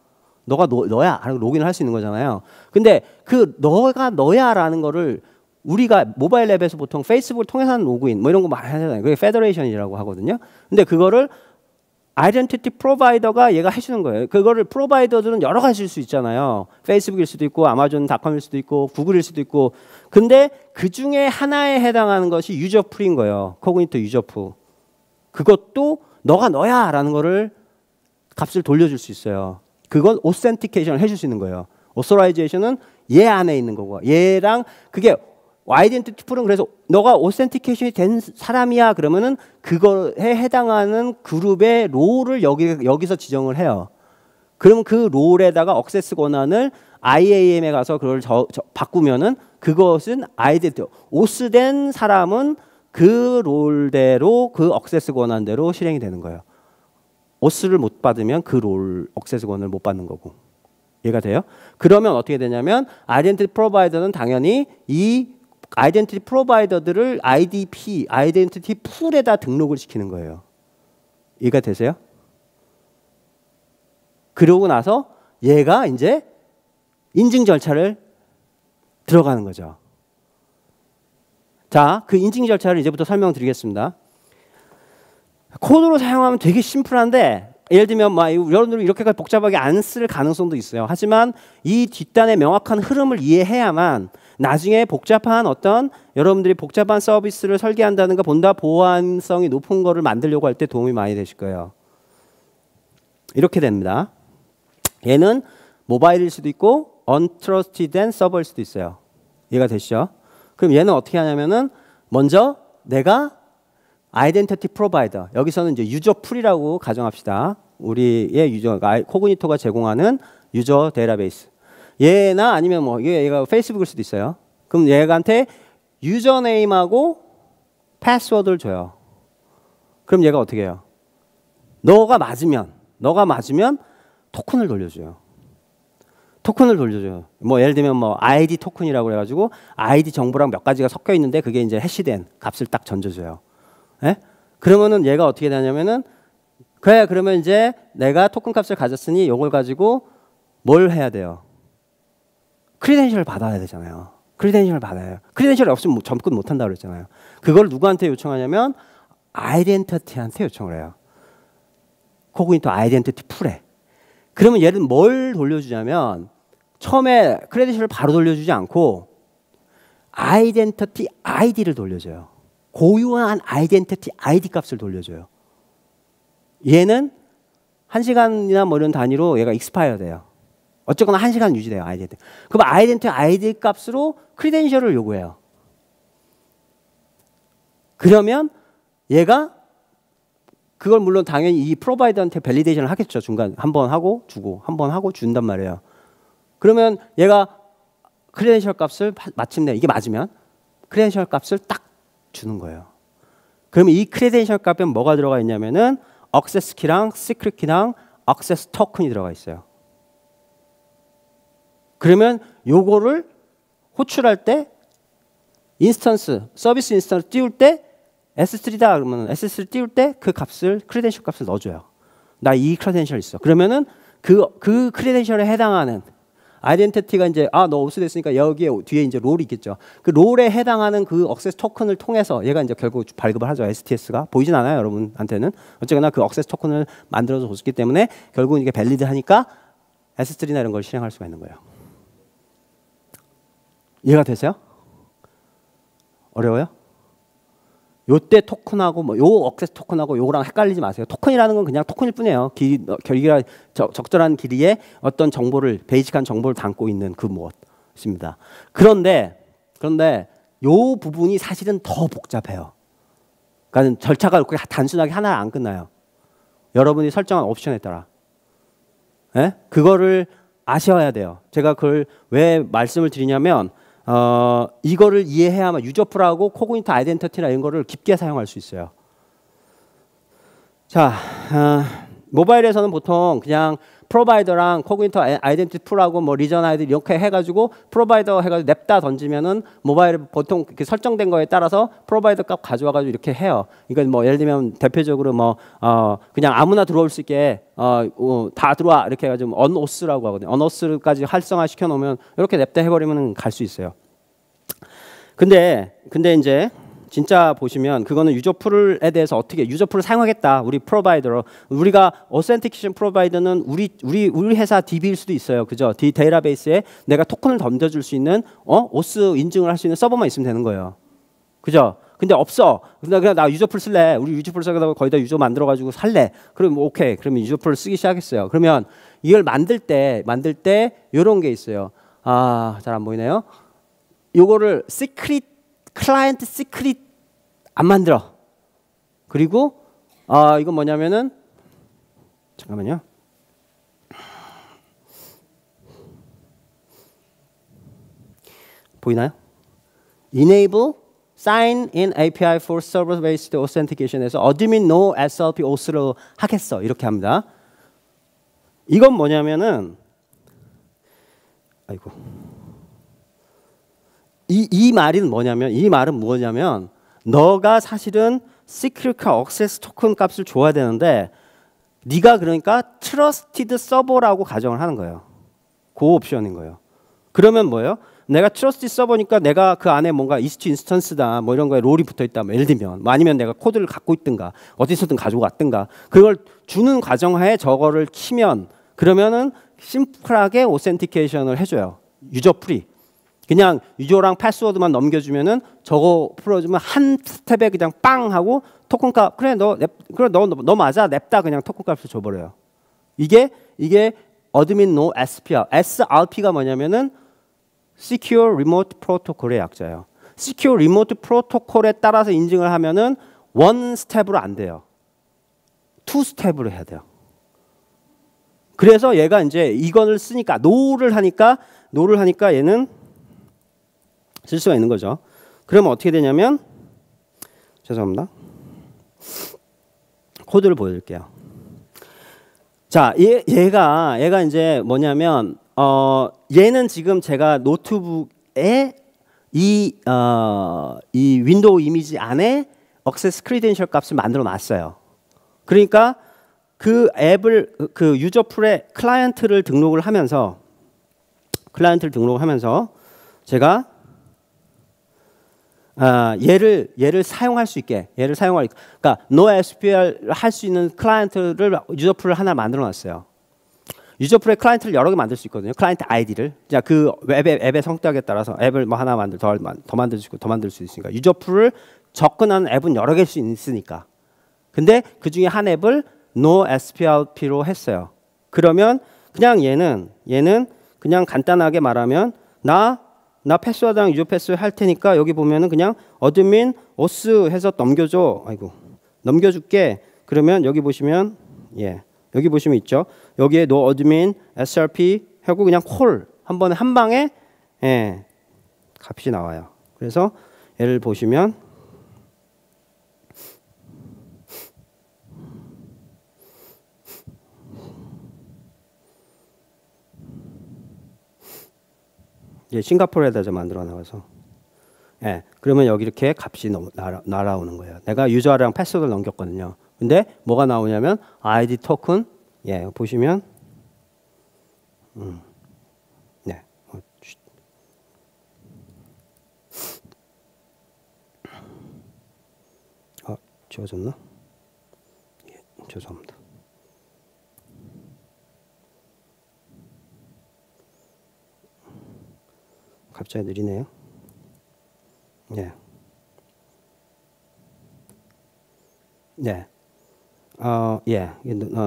너가 너야 하고 로그인을 할 수 있는 거잖아요. 근데 그 너가 너야라는 거를 우리가 모바일 앱에서 보통 페이스북을 통해서 하는 로그인 뭐 이런 거 많이 하잖아요. 그게 페더레이션이라고 하거든요. 근데 그거를 아이덴티티 프로바이더가 얘가 해주는 거예요. 그거를 프로바이더들은 여러 가지일 수 있잖아요. 페이스북일 수도 있고 아마존닷컴일 수도 있고 구글일 수도 있고. 근데 그 중에 하나에 해당하는 것이 유저풀인 거예요. 코그니토 유저풀. 그것도 너가 너야라는 거를 값을 돌려줄 수 있어요. 그건 오센티케이션을 해줄 수 있는 거예요. 오소라이제이션은 얘 안에 있는 거고 얘랑 그게 아이덴티티 풀은 그래서 너가 오센티케이션이 된 사람이야 그러면은 그거에 해당하는 그룹의 롤을 여기서 지정을 해요. 그러면 그 롤에다가 억세스 권한을 IAM에 가서 그걸 바꾸면은 그것은 아이덴티티 오스된 사람은 그 롤대로 그 억세스 권한대로 실행이 되는 거예요. 오스를 못 받으면 그 롤 억세스 권한을 못 받는 거고. 이해가 돼요? 그러면 어떻게 되냐면 아이덴티티 프로바이더는 당연히 이 아이덴티티 프로바이더들을 IDP, 아이덴티티 풀에다 등록을 시키는 거예요. 이해가 되세요? 그러고 나서 얘가 이제 인증 절차를 들어가는 거죠. 자, 그 인증 절차를 이제부터 설명드리겠습니다. 코드로 사용하면 되게 심플한데 예를 들면 막 여러분들이 이렇게까지 복잡하게 안 쓸 가능성도 있어요. 하지만 이 뒷단의 명확한 흐름을 이해해야만 나중에 복잡한 어떤 여러분들이 복잡한 서비스를 설계한다는 거 보다 보안성이 높은 거를 만들려고 할 때 도움이 많이 되실 거예요. 이렇게 됩니다. 얘는 모바일일 수도 있고 untrusted된 서버일 수도 있어요. 이해가 되시죠? 그럼 얘는 어떻게 하냐면은 먼저 내가 아이덴티티 프로바이더 여기서는 이제 유저 풀이라고 가정합시다. 우리의 유저가 코그니토가 제공하는 유저 데이터베이스. 얘나 아니면 뭐 얘가 페이스북일 수도 있어요. 그럼 얘한테 유저네임하고 패스워드를 줘요. 그럼 얘가 어떻게 해요? 너가 맞으면 토큰을 돌려줘요. 토큰을 돌려줘요. 뭐 예를 들면 뭐 ID 토큰이라고 그래가지고 ID 정보랑 몇 가지가 섞여 있는데 그게 이제 해시된 값을 딱 던져줘요. 예? 그러면은 얘가 어떻게 되냐면은 그래 그러면 이제 내가 토큰 값을 가졌으니 이걸 가지고 뭘 해야 돼요? 크리덴셜을 받아야 되잖아요. 크리덴셜을 받아요. 크리덴셜이 없으면 접근 못 한다고 그랬잖아요. 그걸 누구한테 요청하냐면 아이덴티티한테 요청을 해요. 코그니토 아이덴티티 풀에. 그러면 얘는 뭘 돌려주냐면 처음에 크레딧을 바로 돌려주지 않고 아이덴티티 아이디를 돌려줘요. 고유한 아이덴티티 아이디 값을 돌려줘요. 얘는 1시간이나 뭐 이런 단위로 얘가 익스파이어 돼요. 어쨌거나 1시간 유지돼요. 아이덴티티. 그럼 아이덴티티 아이디 값으로 크리덴셜을 요구해요. 그러면 얘가 그걸 물론 당연히 이 프로바이더한테 밸리데이션을 하겠죠. 중간 한 번 하고 주고 한 번 하고 준단 말이에요. 그러면 얘가 크리덴셜 값을 마침내 이게 맞으면 크리덴셜 값을 딱 주는 거예요. 그러면 이 크리덴셜 값에 뭐가 들어가 있냐면은 액세스 키랑 시크릿 키랑 액세스 토큰이 들어가 있어요. 그러면 요거를 호출할 때 인스턴스 서비스 인스턴스 띄울 때 S3다 그러면 S3 띄울 때 그 값을 크리덴셜 값을 넣어줘요. 나 이 크리덴셜 있어. 그러면은 그 크리덴셜에 해당하는 아이덴티티가 이제 너 오수됐으니까 여기에 뒤에 이제 롤이 있겠죠. 그 롤에 해당하는 그 액세스 토큰을 통해서 얘가 이제 결국 발급을 하죠. STS가 보이진 않아요, 여러분한테는. 어쨌거나 그 액세스 토큰을 만들어서 줬기 때문에 결국 이게 밸리드하니까 S3나 이런 걸 실행할 수가 있는 거예요. 이해가 되세요? 어려워요? 요때 토큰하고 뭐 요 액세스 토큰하고 요거랑 헷갈리지 마세요. 토큰이라는 건 그냥 토큰일 뿐이에요. 길이가 적절한 길이에 어떤 정보를 베이직한 정보를 담고 있는 그 무엇입니다. 그런데 요 부분이 사실은 더 복잡해요. 그러니까 절차가 그렇게 단순하게 하나 안 끝나요. 여러분이 설정한 옵션에 따라. 예? 그거를 아셔야 돼요. 제가 그걸 왜 말씀을 드리냐면 이거를 이해해야만 유저풀하고 코그니토 아이덴티티나 이런 거를 깊게 사용할 수 있어요. 자, 모바일에서는 보통 그냥 프로바이더랑 코그니터 아이덴티티 풀하고 뭐 리전 아이디 이렇게 해가지고 프로바이더 해가지고 냅다 던지면은 모바일 보통 설정된 거에 따라서 프로바이더 값 가져와가지고 이렇게 해요. 이건 뭐 예를 들면 대표적으로 뭐 그냥 아무나 들어올 수 있게 다 들어와 이렇게 해가지고 언오스라고 하거든요. 언오스까지 활성화 시켜 놓으면 이렇게 냅다 해버리면 갈 수 있어요. 근데 이제 진짜 보시면 그거는 유저풀에 대해서 어떻게 유저풀을 사용하겠다. 우리 프로바이더로 우리가 오센티케이션 프로바이더는 우리 회사 DB일 수도 있어요. 그죠? 데이터베이스에 내가 토큰을 던져줄 수 있는 오스 인증을 할 수 있는 서버만 있으면 되는 거예요. 그죠? 근데 없어. 근데 그냥 나 유저풀 쓸래. 우리 유저풀 쓰다가 거의 다 유저 만들어 가지고 살래. 그럼 오케이. 그러면 유저풀을 쓰기 시작했어요. 그러면 이걸 만들 때 이런 게 있어요. 잘 안 보이네요. 요거를 시크릿 클라이언트 시크릿 안 만들어. 그리고 이건 뭐냐면은 잠깐만요. 보이나요? Enable Sign in API for Server-Based Authentication에서 admin no SLP auth로 하겠어. 이렇게 합니다. 이건 뭐냐면은 아이고. 이 말은 뭐냐면 너가 사실은 시크릿 액세스 토큰 값을 줘야 되는데 네가 그러니까 트러스티드 서버라고 가정을 하는 거예요. 그 옵션인 거예요. 그러면 뭐예요? 내가 트러스티드 서버니까 내가 그 안에 뭔가 EC2 인스턴스다 뭐 이런 거에 롤이 붙어 있다. 뭐 예를 들면 뭐 아니면 내가 코드를 갖고 있든가 어디서든 가지고 왔든가 그걸 주는 과정하에 저거를 키면 그러면은 심플하게 오센티케이션을 해줘요. 유저 프리. 그냥 유저랑 패스워드만 넘겨주면은 저거 풀어주면 한 스텝에 그냥 빵 하고 토큰 값 그래 너 맞아 냅다 그냥 토큰 값을 줘버려요. 이게 admin no SPR SRP가 뭐냐면은 Secure Remote Protocol의 약자예요. Secure Remote Protocol에 따라서 인증을 하면은 원 스텝으로 안 돼요. 투 스텝으로 해야 돼요. 그래서 얘가 이제 이거를 쓰니까 노를 하니까 얘는 쓸 수가 있는 거죠. 그러면 어떻게 되냐면 죄송합니다. 코드를 보여드릴게요. 자, 얘가 이제 뭐냐면 얘는 지금 제가 노트북에 이 윈도우 이미지 안에 액세스 크리덴셜 값을 만들어 놨어요. 그러니까 그 앱을 그 유저풀에 클라이언트를 등록을 하면서 제가 얘를 사용할 수 있게 그러니까 NoSQL 할 수 있는 클라이언트를 유저풀을 하나 만들어 놨어요. 유저풀에 클라이언트를 여러 개 만들 수 있거든요. 클라이언트 아이디를. 자, 그 앱의 성격에 따라서 앱을 뭐 하나 더 만들 수 있고 더 만들 수 있으니까 유저풀을 접근하는 앱은 여러 개일 수 있으니까. 근데 그 중에 한 앱을 NoSQLP로 했어요. 그러면 그냥 얘는 그냥 간단하게 말하면 나 패스워드랑 유저 패스워드 할 테니까 여기 보면은 그냥 어드민 오스 해서 넘겨줄게. 그러면 여기 보시면 여기 보시면 있죠. 여기에 no admin srp 하고 그냥 콜 한 번에 한 방에 값이 나와요. 그래서 얘를 보시면 싱가포르에다 만들어 나와서 그러면 여기 이렇게 값이 날아오는 거예요. 내가 유저랑 패스워드를 넘겼거든요. 근데 뭐가 나오냐면 ID 토큰 보시면 지워졌나? 죄송합니다. 갑자기 느리네요.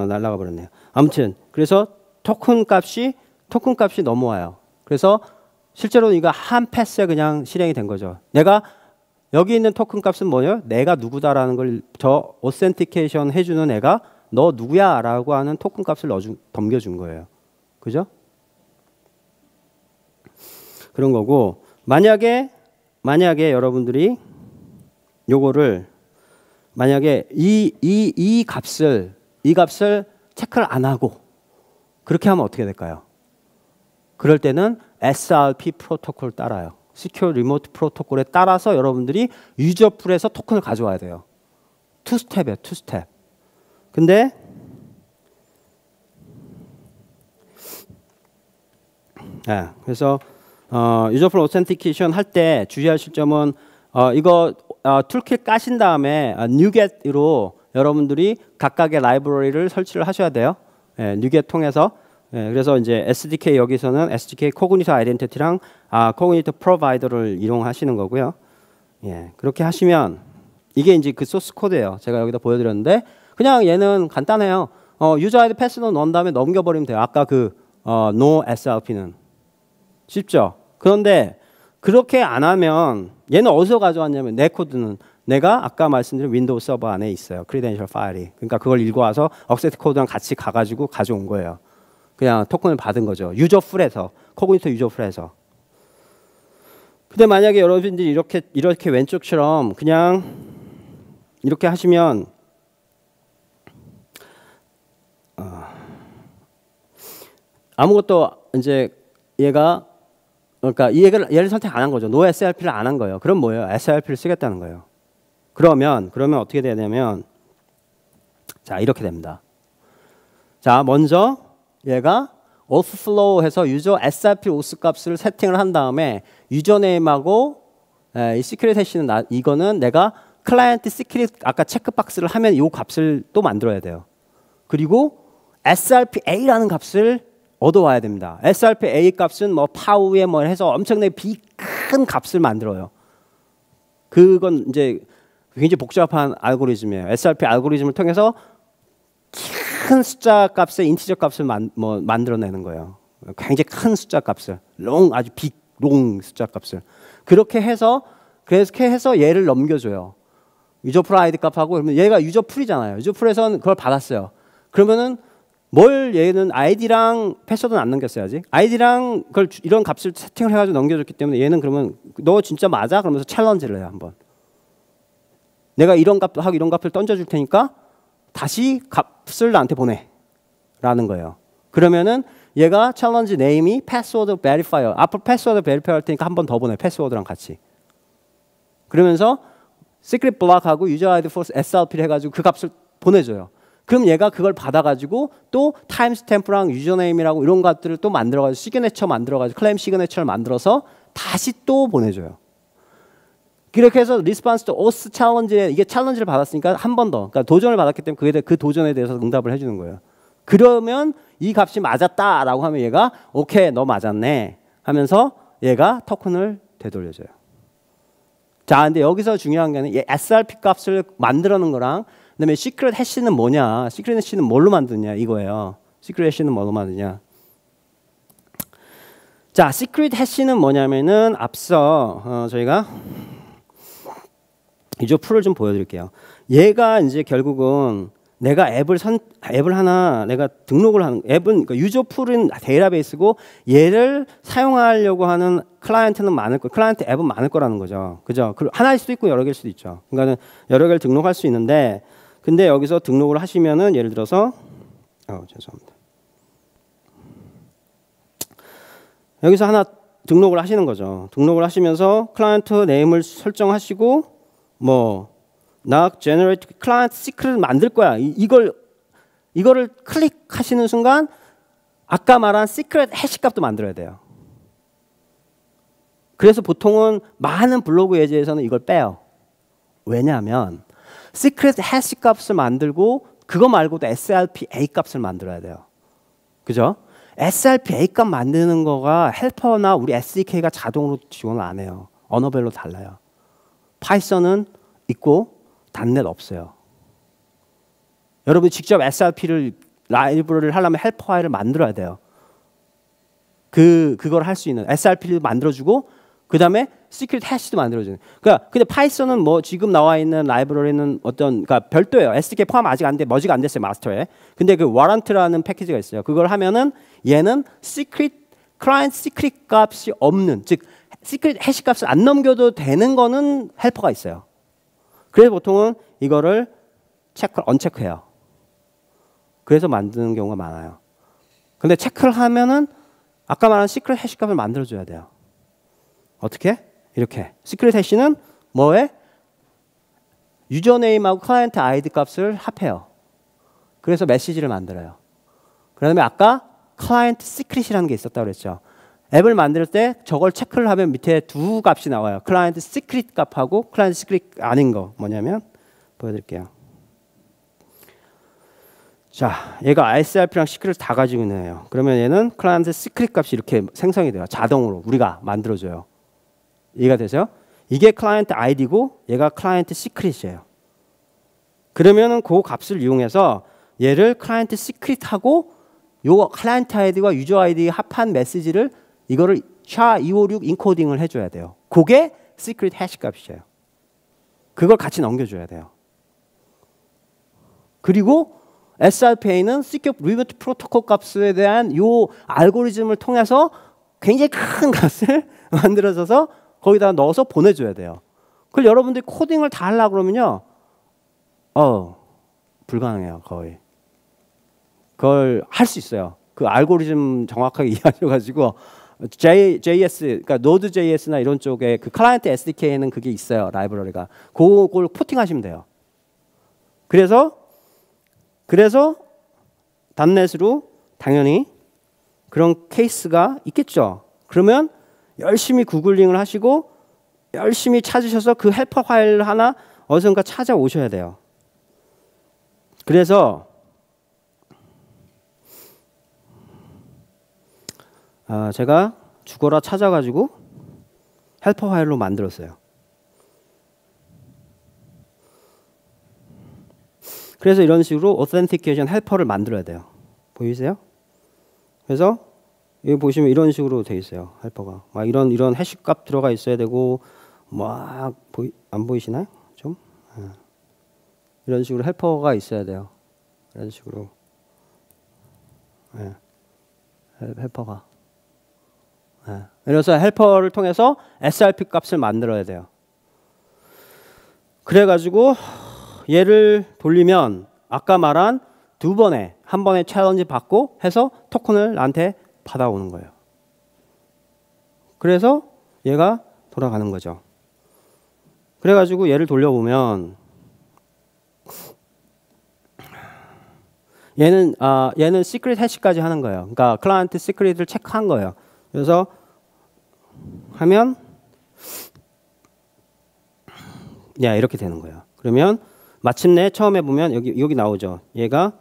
날아가 버렸네요. 아무튼 그래서 토큰 값이 넘어와요. 그래서 실제로 이거 한 패스에 그냥 실행이 된 거죠. 내가 여기 있는 토큰 값은 뭐예요? 내가 누구다라는 걸 저 오센티케이션 해주는 애가 너 누구야라고 하는 토큰 값을 넘겨준 거예요. 그죠? 그런 거고 만약에 여러분들이 요거를 만약에 이 값을 체크를 안 하고 그렇게 하면 어떻게 될까요? 그럴 때는 SRP 프로토콜 따라요. Secure Remote 프로토콜에 따라서 여러분들이 유저 풀에서 토큰을 가져와야 돼요. 투 스텝이에요. 투 스텝. 근데 그래서 유저 풀 오센티케이션 할 때 주의하실 점은 이거 툴킷 까신 다음에 NuGet으로 여러분들이 각각의 라이브러리를 설치를 하셔야 돼요. NuGet 통해서. 그래서 이제 SDK 여기서는 SDK 코그니터 아이덴티티랑 코그니터 프로바이더를 이용하시는 거고요. 그렇게 하시면 이게 이제 그 소스 코드예요. 제가 여기다 보여드렸는데 그냥 얘는 간단해요. 유저 아이디 패스너 넣은 다음에 넘겨버리면 돼요. 아까 그 no SRP는 쉽죠. 그런데 그렇게 안 하면 얘는 어디서 가져왔냐면 내 코드는 내가 아까 말씀드린 윈도우 서버 안에 있어요. 크리덴셜 파일이. 그러니까 그걸 읽어와서 억세트 코드랑 같이 가가지고 가져온 거예요. 그냥 토큰을 받은 거죠. 유저 풀에서 코그니터 유저 풀에서. 근데 만약에 여러분들이 이렇게 왼쪽처럼 그냥 이렇게 하시면 아무것도 이제 얘가 그러니까 얘를 선택 안 한 거죠. No SRP를 안 한 거예요. 그럼 뭐예요? SRP를 쓰겠다는 거예요. 그러면 어떻게 되냐면 자 이렇게 됩니다. 자 먼저 얘가 authflow 해서 유저 SRP 오스 값을 세팅을 한 다음에 유저네임하고 이 시크릿 해시는 이거는 내가 클라이언트 시크릿 아까 체크박스를 하면 이 값을 또 만들어야 돼요. 그리고 SRPA라는 값을 얻어와야 됩니다. SRPA 값은 뭐 파우에 뭐 해서 엄청나게 큰 값을 만들어요. 그건 이제 굉장히 복잡한 알고리즘이에요. SRP 알고리즘을 통해서 큰 숫자 값의 인티저 값을 만들어내는 거예요. 굉장히 큰 숫자 값을, 아주 롱 숫자 값을 그렇게 해서 얘를 넘겨줘요. 유저 풀 아이디 값하고 그러면 얘가 유저 풀이잖아요. 유저 풀에서는 그걸 받았어요. 그러면은 얘는 아이디랑 패스워드는 안 넘겼어야지. 아이디랑 그걸 이런 값을 세팅을 해가지고 넘겨줬기 때문에 얘는 그러면 너 진짜 맞아? 그러면서 챌린지를 해요 한번. 내가 이런 값하고 이런 값을 던져줄 테니까 다시 값을 나한테 보내라는 거예요. 그러면은 얘가 챌린지 네임이 패스워드 베리파이어. 앞으로 패스워드 베리파이어 할 테니까 한 번 더 보내. 패스워드랑 같이. 그러면서 시크릿 블록하고 유저 아이디 포스 SRP를 해가지고 그 값을 보내줘요. 그럼 얘가 그걸 받아가지고 또 타임 스탬프랑 유저네임이라고 이런 것들을 또 만들어가지고 시그네처 만들어가지고 클레임 시그네처를 만들어서 다시 또 보내줘요. 그렇게 해서 리스폰스 투 오스 챌린지에 이게 챌린지를 받았으니까 한 번 더, 그러니까 도전을 받았기 때문에 그 도전에 대해서 응답을 해주는 거예요. 그러면 이 값이 맞았다라고 하면 얘가 오케이 너 맞았네 하면서 얘가 토큰을 되돌려줘요. 자, 근데 여기서 중요한 게 이 SRP 값을 만들어놓은 거랑 그다음에 시크릿 해시는 뭐냐? 시크릿 해시는 뭘로 만드냐 이거예요. 시크릿 해시는 뭘로 만드냐? 자, 시크릿 해시는 뭐냐면은 앞서 저희가 유저 풀을 좀 보여드릴게요. 얘가 이제 결국은 내가 앱을 하나 내가 등록을 하는 앱은 그러니까 유저 풀은 데이터베이스고 얘를 사용하려고 하는 클라이언트는 많을 거, 클라이언트 앱은 많을 거라는 거죠. 그죠? 하나일 수도 있고 여러 개일 수도 있죠. 그러니까는 여러 개를 등록할 수 있는데, 근데 여기서 등록을 하시면은 예를 들어서 죄송합니다. 여기서 하나 등록을 하시는 거죠. 등록을 하시면서 클라이언트 네임을 설정하시고 나 generate 클라이언트 시크릿을 만들 거야. 이거를 클릭하시는 순간 아까 말한 시크릿 해시 값도 만들어야 돼요. 그래서 보통은 많은 블로그 예제에서는 이걸 빼요. 왜냐하면 시크릿 해시 값을 만들고 그거 말고도 SRPA 값을 만들어야 돼요. 그죠? SRPA 값 만드는 거가 헬퍼나 우리 SDK가 자동으로 지원을 안 해요. 언어별로 달라요. 파이썬은 있고 .NET 없어요. 여러분이 직접 SRP를 라이브러리를 하려면 헬퍼 파일을 만들어야 돼요. 그걸 할 수 있는 SRP를 만들어주고 그 다음에 시크릿 해시도 만들어주는. 그러니까 근데 파이썬은 지금 나와 있는 라이브러리는 그러니까 별도예요. SDK 포함 아직 머지가 안 됐어요 마스터에. 근데 그 와런트라는 패키지가 있어요. 그걸 하면은 얘는 클라이언트 시크릿 값이 없는, 즉 시크릿 해시 값을 안 넘겨도 되는 거는 헬퍼가 있어요. 그래서 보통은 이거를 언체크해요. 그래서 만드는 경우가 많아요. 근데 체크를 하면은 아까 말한 시크릿 해시 값을 만들어줘야 돼요. 어떻게? 이렇게. 시크릿 해시는 뭐에? 유저네임하고 클라이언트 아이디 값을 합해요. 그래서 메시지를 만들어요. 그 다음에 아까 클라이언트 시크릿이라는 게 있었다고 그랬죠. 앱을 만들 때 저걸 체크를 하면 밑에 두 값이 나와요. 클라이언트 시크릿 값하고 클라이언트 시크릿 아닌 거. 뭐냐면 보여드릴게요. 자, 얘가 SRP랑 시크릿을 다 가지고 있네요. 그러면 얘는 클라이언트 시크릿 값이 이렇게 생성이 돼요. 자동으로 우리가 만들어줘요. 이해가 되세요? 이게 클라이언트 아이디고 얘가 클라이언트 시크릿이에요. 그러면은 그 값을 이용해서 얘를 클라이언트 시크릿하고 요 클라이언트 아이디와 유저 아이디 합한 메시지를 이거를 SHA-256 인코딩을 해줘야 돼요. 그게 시크릿 해시 값이에요. 그걸 같이 넘겨줘야 돼요. 그리고 SRPA는 시큐브 리모트 프로토콜 값에 대한 요 알고리즘을 통해서 굉장히 큰 값을 만들어줘서 거기다 넣어서 보내줘야 돼요. 그걸 여러분들이 코딩을 다 하려고 그러면요. 불가능해요. 거의. 그걸 할 수 있어요. 그 알고리즘 정확하게 이해하셔가지고 JS, 그러니까 Node.js나 이런 쪽에 그 클라이언트 SDK에는 그게 있어요. 라이브러리가. 그걸 포팅하시면 돼요. 그래서 .NET으로 당연히 그런 케이스가 있겠죠. 그러면 열심히 구글링을 하시고 열심히 찾으셔서 그 헬퍼 파일 하나 어디선가 찾아오셔야 돼요. 그래서 제가 죽어라 찾아가지고 헬퍼 파일로 만들었어요. 그래서 이런 식으로 오센티케이션 헬퍼를 만들어야 돼요. 보이세요? 그래서 여기 보시면 이런 식으로 돼 있어요. 헬퍼가 막 이런 해시 값 들어가 있어야 되고 막 안 보이시나요? 좀 이런 식으로 헬퍼가 있어야 돼요. 이런 식으로 헬퍼가 그래서 헬퍼를 통해서 SRP 값을 만들어야 돼요. 그래가지고 얘를 돌리면 아까 말한 한 번에 챌린지 받고 해서 토큰을 나한테 받아오는 거예요. 그래서 얘가 돌아가는 거죠. 그래가지고 얘를 돌려보면 얘는 시크릿 해시까지 하는 거예요. 그러니까 클라이언트 시크릿을 체크한 거예요. 그래서 하면 이렇게 되는 거예요. 그러면 마침내 처음에 보면 여기 나오죠. 얘가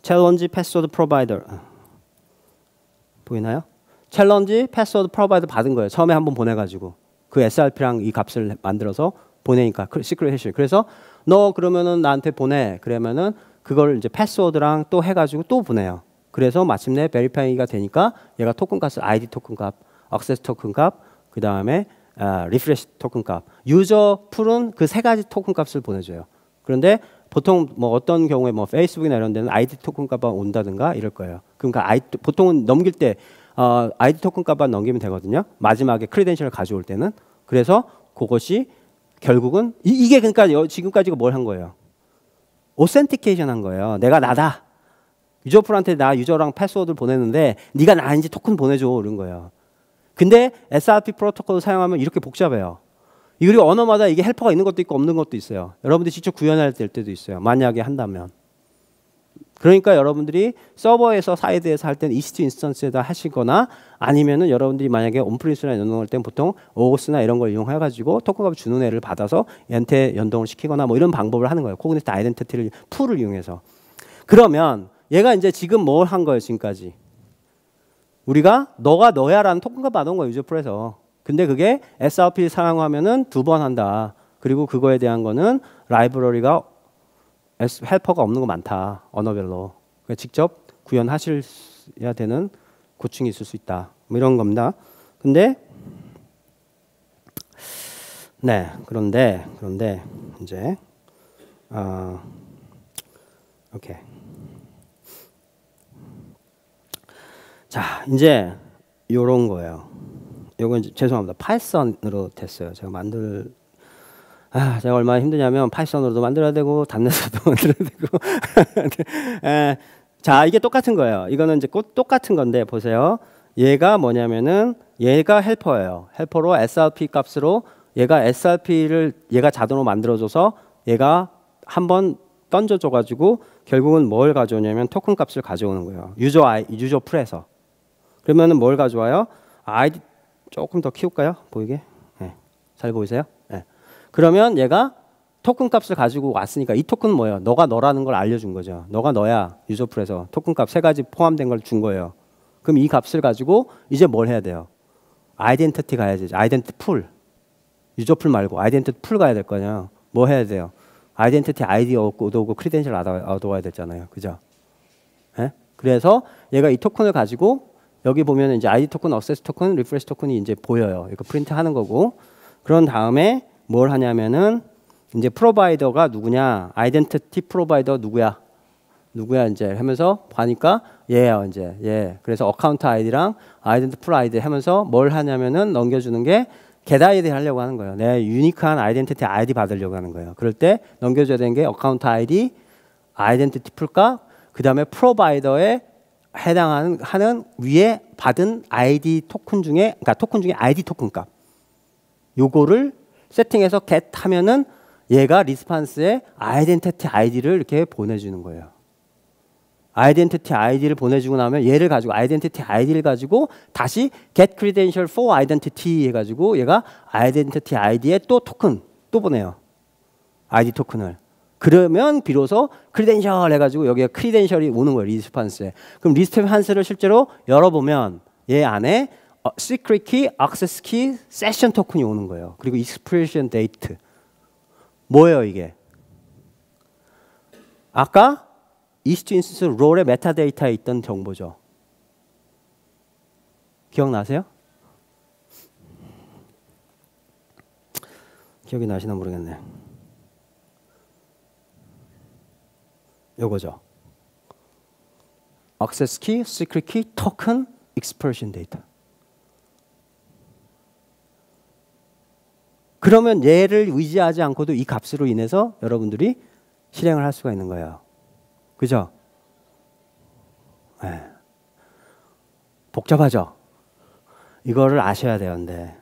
챌린지 패스워드 프로바이더 보이나요? 챌린지 패스워드 프로바이더 받은 거예요. 처음에 한번 보내가지고 그 SRP랑 이 값을 만들어서 보내니까 시크릿 해시. 그래서 너 그러면은 나한테 보내. 그러면은 그걸 이제 패스워드랑 또 해가지고 또 보내요. 그래서 마침내 베리파이가 되니까 얘가 토큰 값을 ID 토큰 값, 액세스 토큰 값, 그 다음에 리프레시 토큰 값. 유저 풀은 그 세 가지 토큰 값을 보내줘요. 그런데 보통 뭐 어떤 경우에 뭐 페이스북이나 이런 데는 ID 토큰 값만 온다든가 이럴 거예요. 그러니까 보통은 넘길 때 ID 토큰 값만 넘기면 되거든요. 마지막에 크리덴셜을 가져올 때는. 그래서 그것이 결국은 이게 그러니까 지금까지가 뭘 한 거예요? 오센티케이션 한 거예요. 내가 나다. 유저풀한테 나 유저랑 패스워드를 보냈는데 네가 나인지 토큰 보내줘 이런 거예요. 근데 SRP 프로토콜을 사용하면 이렇게 복잡해요. 그리고 언어마다 이게 헬퍼가 있는 것도 있고 없는 것도 있어요. 여러분들이 직접 구현해야 될 때도 있어요. 만약에 한다면. 그러니까 여러분들이 서버에서 사이드에서 할 때는 EC2 인스턴스에다 하시거나 아니면은 여러분들이 만약에 온프린스나 연동할 때는 보통 OAuth나 이런 걸 이용해가지고 토큰값을 주는 애를 받아서 얘한테 연동을 시키거나 뭐 이런 방법을 하는 거예요. 코그니티브 아이덴티티를 풀을 이용해서. 그러면 얘가 이제 지금 뭘 한 거예요, 지금까지? 우리가 너가 너야라는 토큰값 받은 거예요, 유저풀에서. 근데 그게 SRP 사용하면은 2번 한다. 그리고 그거에 대한 거는 라이브러리가 헬퍼가 없는 거 많다. 언어별로. 그러니까 직접 구현하셔야 되는 고충이 있을 수 있다. 뭐 이런 겁니다. 근데 그런데 이제 오케이. 자, 이제 요런 거예요. 요건 죄송합니다. 파이썬으로 됐어요. 제가 제가 얼마나 힘드냐면 파이썬으로도 만들어야 되고 단넷으로도 만들어야 되고 자, 이게 똑같은 거예요. 이거는 이제 똑같은 건데 보세요. 얘가 뭐냐면은 얘가 헬퍼예요. 헬퍼로 SRP 값으로 얘가 SRP를 얘가 자동으로 만들어줘서 얘가 한번 던져줘가지고 결국은 뭘 가져오냐면 토큰 값을 가져오는 거예요. 유저 풀에서. 그러면은 뭘 가져와요? 아이디 조금 더 키울까요? 보이게? 네. 잘 보이세요? 네. 그러면 얘가 토큰 값을 가지고 왔으니까 이 토큰은 뭐예요? 너가 너라는 걸 알려준 거죠. 너가 너야. 유저 풀에서 토큰 값 3가지 포함된 걸 준 거예요. 그럼 이 값을 가지고 이제 뭘 해야 돼요? 아이덴티티 가야지. 아이덴티티 풀. 유저 풀 말고 아이덴티티 풀 가야 될 거냐. 뭐 해야 돼요? 아이덴티티 아이디 얻어오고 크리덴셜 얻어와야 되잖아요. 그죠? 예? 그래서 얘가 이 토큰을 가지고 여기 보면 이제 아이디 토큰, 액세스 토큰, 리프레시 토큰이 이제 보여요. 이거 프린트 하는 거고. 그런 다음에 뭘 하냐면은 이제 프로바이더가 누구냐? 아이덴티티 프로바이더 누구야? 누구야 이제 하면서 보니까 얘예요 이제 얘. 그래서 어카운트 아이디랑 아이덴티티 풀 아이디 하면서 뭘 하냐면은 넘겨주는 게 get 아이디 하려고 하는 거예요. 내 유니크한 아이덴티티 아이디 받으려고 하는 거예요. 그럴 때 넘겨줘야 되는 게 어카운트 아이디, 아이덴티티 풀값, 그 다음에 프로바이더에 해당하는 위에 받은 아이디 토큰 중에 그러니까 토큰 중에 아이디 토큰 값. 요거를 세팅해서 get 하면은 얘가 리스판스에 아이덴티티 아이디를 이렇게 보내주는 거예요. 아이덴티티 아이디를 보내주고 나면 얘를 가지고 아이덴티티 아이디를 가지고 다시 get credential for identity 해가지고 얘가 아이덴티티 아이디에 또 토큰 또 보내요. 아이디 토큰을. 그러면 비로소 크리덴셜 해가지고 여기에 크리덴셜이 오는 거예요. 리스판스에. 그럼 리스판스를 실제로 열어보면 얘 안에 secret key, access key, session 토큰이 오는 거예요. 그리고 expiration date. 뭐예요 이게? 아까 이스트 인스턴스 롤의 메타데이터에 있던 정보죠. 기억나세요? 기억이 나시나 모르겠네. 요거죠. 액세스 키, 시크릿 키, 토큰, 익스프레션 데이터. 그러면 얘를 의지하지 않고도 이 값으로 인해서 여러분들이 실행을 할 수가 있는 거예요. 그죠? 네. 복잡하죠? 이거를 아셔야 되는데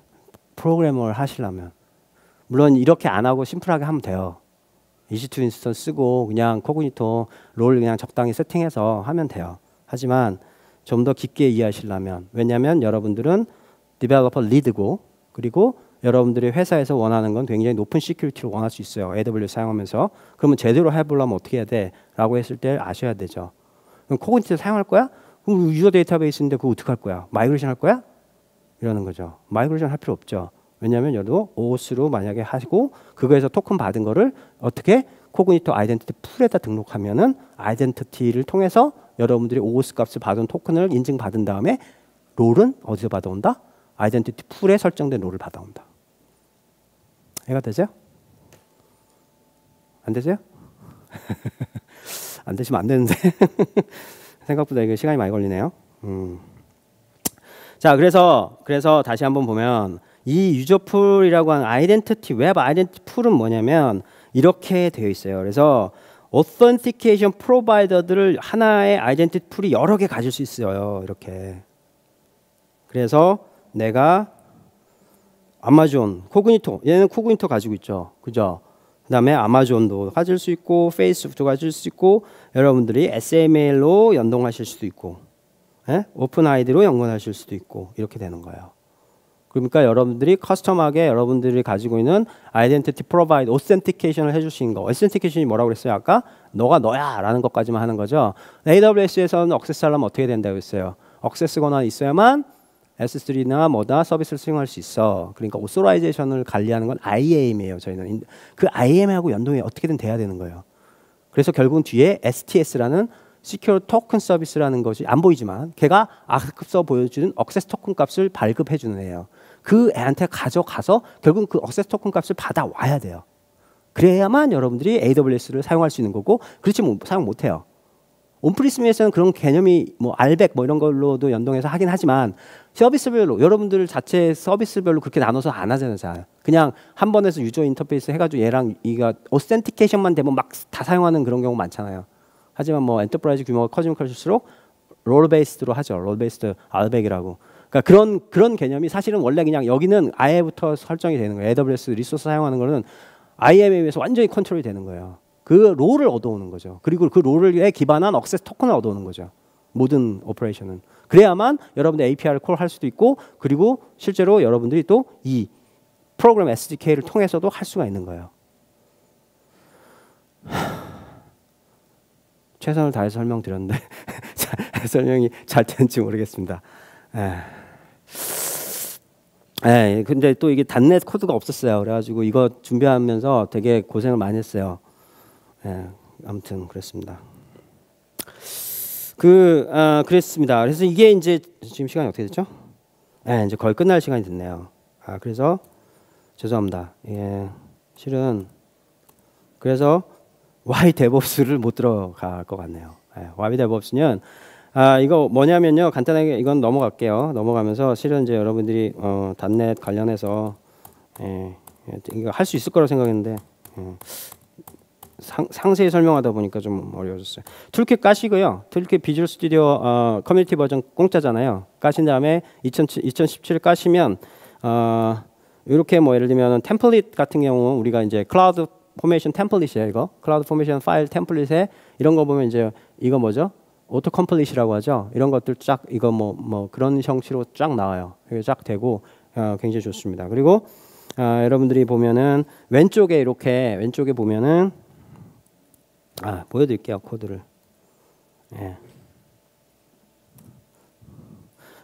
프로그래머를 하시려면 물론 이렇게 안 하고 심플하게 하면 돼요. EC2 인스턴 쓰고 그냥 코그니토 롤 그냥 적당히 세팅해서 하면 돼요. 하지만 좀 더 깊게 이해하시려면 왜냐하면 여러분들은 디벨로퍼 리드고 그리고 여러분들이 회사에서 원하는 건 굉장히 높은 시큐리티를 원할 수 있어요. AWS 사용하면서. 그러면 제대로 해보려면 어떻게 해야 돼? 라고 했을 때 아셔야 되죠. 그럼 코그니티를 사용할 거야? 그럼 유저 데이터베이스인데 그거 어떻게 할 거야? 마이그레이션 할 거야? 이러는 거죠. 마이그레이션 할 필요 없죠. 왜냐하면 여도 OAuth로 만약에 하시고 그거에서 토큰 받은 거를 어떻게 코그니토 아이덴티티 풀에다 등록하면은 아이덴티티를 통해서 여러분들이 OAuth 값을 받은 토큰을 인증받은 다음에 롤은 어디서 받아온다? 아이덴티티 풀에 설정된 롤을 받아온다. 이해가 되죠? 안 되세요? 안 되시면 안 되는데 생각보다 이게 시간이 많이 걸리네요. 자, 그래서 다시 한번 보면 이 유저풀이라고 하는 아이덴티티 웹 아이덴티티 풀은 뭐냐면 이렇게 되어 있어요. 그래서 authentication 프로바이더들을 하나의 아이덴티티 풀이 여러 개 가질 수 있어요. 이렇게. 그래서 내가 아마존, 코그니토, 얘는 코그니토 가지고 있죠. 그죠? 그 다음에 아마존도 가질 수 있고 페이스북도 가질 수 있고 여러분들이 SML로 연동하실 수도 있고 오픈 아이디로 연동하실 수도 있고 이렇게 되는 거예요. 그러니까 여러분들이 커스텀하게 여러분들이 가지고 있는 아이덴티티 프로바이드 오센티케이션을 해줄 수 있는 거. 오센티케이션이 뭐라고 그랬어요? 아까 너가 너야 라는 것까지만 하는 거죠. AWS에서는 액세스 하려면 어떻게 된다고 했어요? 액세스 권한이 있어야만 S3나 뭐다 서비스를 수행할 수 있어. 그러니까 오소라이제이션을 관리하는 건 IAM이에요. 저희는 그 IAM하고 연동이 어떻게든 돼야 되는 거예요. 그래서 결국은 뒤에 STS라는 Secure Token Service라는 것이 안 보이지만 걔가 앞서 보여주는 액세스 토큰 값을 발급해 주는 애예요. 그 애한테 가져가서 결국 그 액세스 토큰 값을 받아와야 돼요. 그래야만 여러분들이 AWS를 사용할 수 있는 거고 그렇지 뭐 사용 못해요. 온프리스에서는 그런 개념이 뭐 알백 뭐 이런 걸로도 연동해서 하긴 하지만 서비스별로 여러분들 자체 서비스별로 그렇게 나눠서 안 하잖아요. 잘. 그냥 한 번에서 유저 인터페이스 해가지고 얘랑 이가 오센티케이션만 되면 막 다 사용하는 그런 경우 많잖아요. 하지만 뭐 엔터프라이즈 규모가 커지면 커질수록 롤 베이스드로 하죠. 롤 베이스드 RBAC이라고. 그러니까 그런 개념이 사실은 원래 그냥 여기는 아예부터 설정이 되는 거예요. AWS 리소스 사용하는 거는 IAM에서 완전히 컨트롤이 되는 거예요. 그 롤을 얻어오는 거죠. 그리고 그 롤에 기반한 억세스 토큰을 얻어오는 거죠. 모든 오퍼레이션은. 그래야만 여러분들 API를 콜할 수도 있고 그리고 실제로 여러분들이 또 이 프로그램 SDK를 통해서도 할 수가 있는 거예요. 최선을 다해서 설명드렸는데 설명이 잘 되는지 모르겠습니다. 근데 또 이게 .NET 코드가 없었어요. 그래가지고 이거 준비하면서 되게 고생을 많이 했어요. 아무튼 그랬습니다. 그랬습니다. 그래서 이게 이제 지금 시간이 어떻게 됐죠? 이제 거의 끝날 시간이 됐네요. 그래서 죄송합니다. 실은 그래서 Y DevOps를 못 들어갈 것 같네요. Y DevOps는 이거 뭐냐면요. 간단하게 이건 넘어갈게요. 넘어가면서 실은 이제 여러분들이 .NET 관련해서 이거 할 수 있을 거라고 생각했는데 상세히 설명하다 보니까 좀 어려워졌어요. 툴킷 까시고요. 툴킷 비주얼 스튜디오 커뮤니티 버전 공짜잖아요. 까신 다음에 2017 까시면 이렇게 뭐 예를 들면 템플릿 같은 경우 우리가 이제 클라우드 포메이션 템플릿이에요. 이거 클라우드 포메이션 파일 템플릿에 이런 거 보면 이제 이거 뭐죠? 오토 컴플릿이라고 하죠. 이런 것들 쫙 이거 뭐 그런 형식으로 쫙 나와요. 이게 쫙 되고 굉장히 좋습니다. 그리고 여러분들이 보면은 왼쪽에 이렇게 왼쪽에 보면은 보여드릴게요 코드를.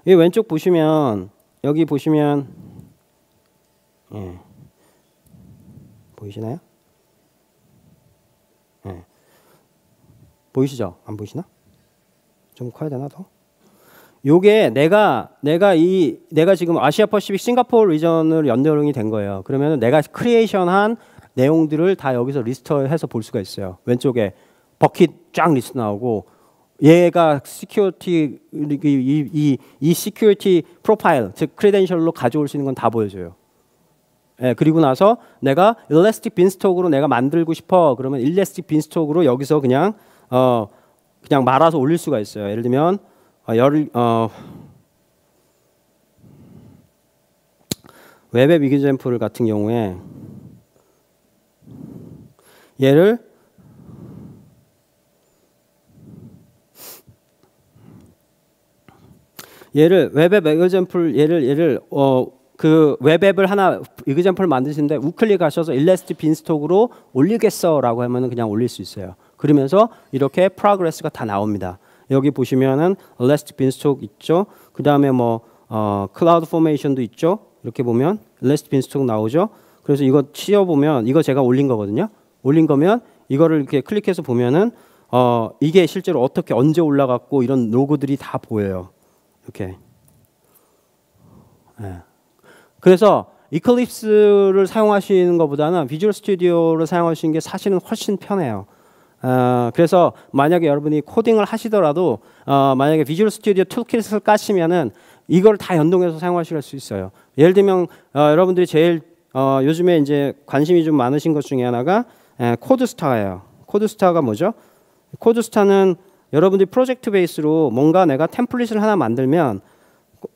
이 왼쪽 보시면 여기 보시면 보이시나요? 보이시죠? 안 보이시나? 좀 커야 되나 더? 요게 내가 지금 아시아 퍼시픽 싱가포르 리전을 연동이 된 거예요. 그러면은 내가 크리에이션한 내용들을 다 여기서 리스트해서 볼 수가 있어요. 왼쪽에 버킷 쫙 리스트 나오고 얘가 시큐리티 이 시큐리티 프로파일 즉 크레덴셜로 가져올 수 있는 건 다 보여줘요. 그리고 나서 내가 일래스틱 빈스톡으로 내가 만들고 싶어 그러면 일래스틱 빈스톡으로 여기서 그냥 말아서 올릴 수가 있어요. 예를 들면 웹앱 이그젬플 같은 경우에 얘를 웹앱 이그젬플 얘를 그 웹앱을 하나 이그젬플 만드시는데 우클릭하셔서 일래스틱 빈스톡으로 올리겠어라고 하면은 그냥 올릴 수 있어요. 그러면서 이렇게 프로그레스가 다 나옵니다. 여기 보시면은 일래스틱 빈스톡 있죠. 그 다음에 뭐 클라우드 포메이션도 있죠. 이렇게 보면 일래스틱 빈스톡 나오죠. 그래서 이거 치워보면 이거 제가 올린 거거든요. 올린 거면 이거를 이렇게 클릭해서 보면은 이게 실제로 어떻게 언제 올라갔고 이런 로그들이 다 보여요. 이렇게. 그래서 이클립스를 사용하시는 것보다는 비주얼 스튜디오를 사용하시는 게 사실은 훨씬 편해요. 그래서 만약에 여러분이 코딩을 하시더라도 만약에 비주얼 스튜디오 툴킷을 까시면은 이걸 다 연동해서 사용하실 수 있어요. 예를 들면 여러분들이 제일 요즘에 이제 관심이 좀 많으신 것 중에 하나가 코드스타예요. 코드스타가 뭐죠? 코드스타는 여러분들이 프로젝트 베이스로 뭔가 내가 템플릿을 하나 만들면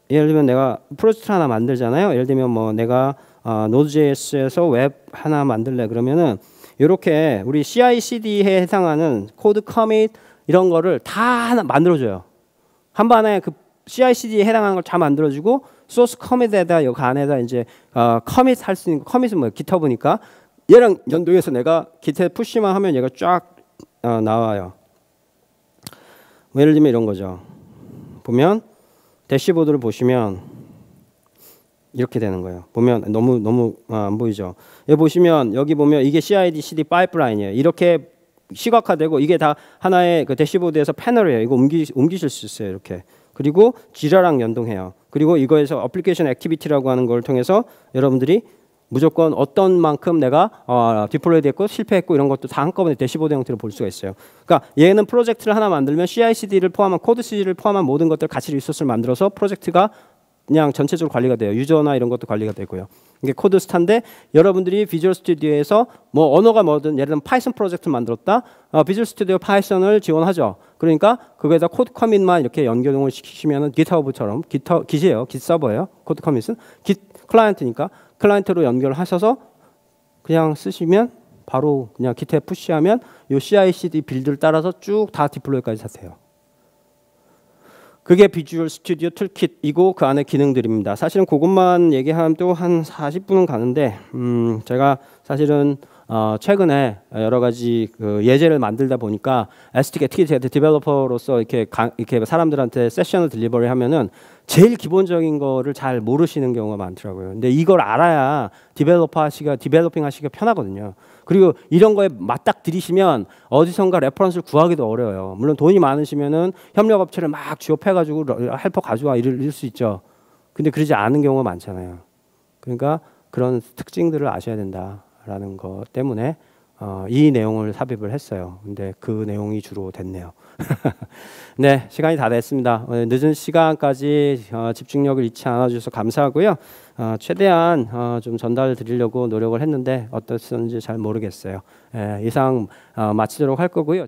예를 들면 내가 프로젝트를 하나 만들잖아요. 예를 들면 뭐 내가 노드.js에서 웹 하나 만들래 그러면은 이렇게 우리 CI/CD에 해당하는 코드 커밋 이런 거를 다 하나 만들어줘요. 한 번에 그 CI/CD에 해당하는 걸 다 만들어주고 소스 커밋에다 여기 안에다 이제 커밋 할 수 있는 커밋은 뭐예요? 깃허브니까 얘랑 연동해서 내가 깃에 푸시만 하면 얘가 쫙 나와요. 뭐 예를 들면 이런 거죠. 보면 대시보드를 보시면 이렇게 되는 거예요. 보면 너무 안 보이죠. 여기 보시면 여기 보면 이게 CI/CD 파이프라인이에요. 이렇게 시각화되고 이게 다 하나의 그 대시보드에서 패널이에요. 이거 옮기실 수 있어요. 이렇게. 그리고 지라랑 연동해요. 그리고 이거에서 어플리케이션 액티비티라고 하는 걸 통해서 여러분들이 무조건 어떤 만큼 내가 디플로이 됐고 실패했고 이런 것도 다 한꺼번에 대시보드 형태로 볼 수가 있어요. 그러니까 얘는 프로젝트를 하나 만들면 CI/CD를 포함한 코드 CD를 포함한 모든 것들 같이 리소스를 만들어서 프로젝트가 그냥 전체적으로 관리가 돼요. 유저나 이런 것도 관리가 되고요. 이게 코드 스타인데 여러분들이 비주얼 스튜디오에서 뭐 언어가 뭐든 예를 들면 파이썬 프로젝트 만들었다. 비주얼 스튜디오 파이썬을 지원하죠. 그러니까 그거에다 코드 커밋만 이렇게 연결을 시키시면은 깃허브처럼 깃이에요. 깃 서버예요. 코드 커밋은 깃 클라이언트니까 클라이언트로 연결하셔서 그냥 쓰시면 바로 그냥 깃에 푸시하면 요 CI/CD 빌드를 따라서 쭉 다 디플로이까지 하세요. 그게 비주얼 스튜디오 툴킷이고 그 안에 기능들입니다. 사실은 그것만 얘기하면 또 한 40분은 가는데 제가 사실은 최근에 여러 가지 그 예제를 만들다 보니까 특히 제가 디벨로퍼로서 이렇게 사람들한테 세션을 딜리버리 하면은 제일 기본적인 거를 잘 모르시는 경우가 많더라고요. 근데 이걸 알아야 디벨로핑 하시기가 편하거든요. 그리고 이런 거에 맞닥 들이시면 어디선가 레퍼런스를 구하기도 어려워요. 물론 돈이 많으시면은 협력업체를 막 취업해가지고 헬퍼 가져와 이럴 수 있죠. 근데 그러지 않은 경우가 많잖아요. 그러니까 그런 특징들을 아셔야 된다라는 것 때문에 이 내용을 삽입을 했어요. 근데 그 내용이 주로 됐네요. 네, 시간이 다 됐습니다. 늦은 시간까지 집중력을 잃지 않아 주셔서 감사하고요. 최대한 좀 전달 드리려고 노력을 했는데 어떻었는지 잘 모르겠어요. 이상 마치도록 할 거고요.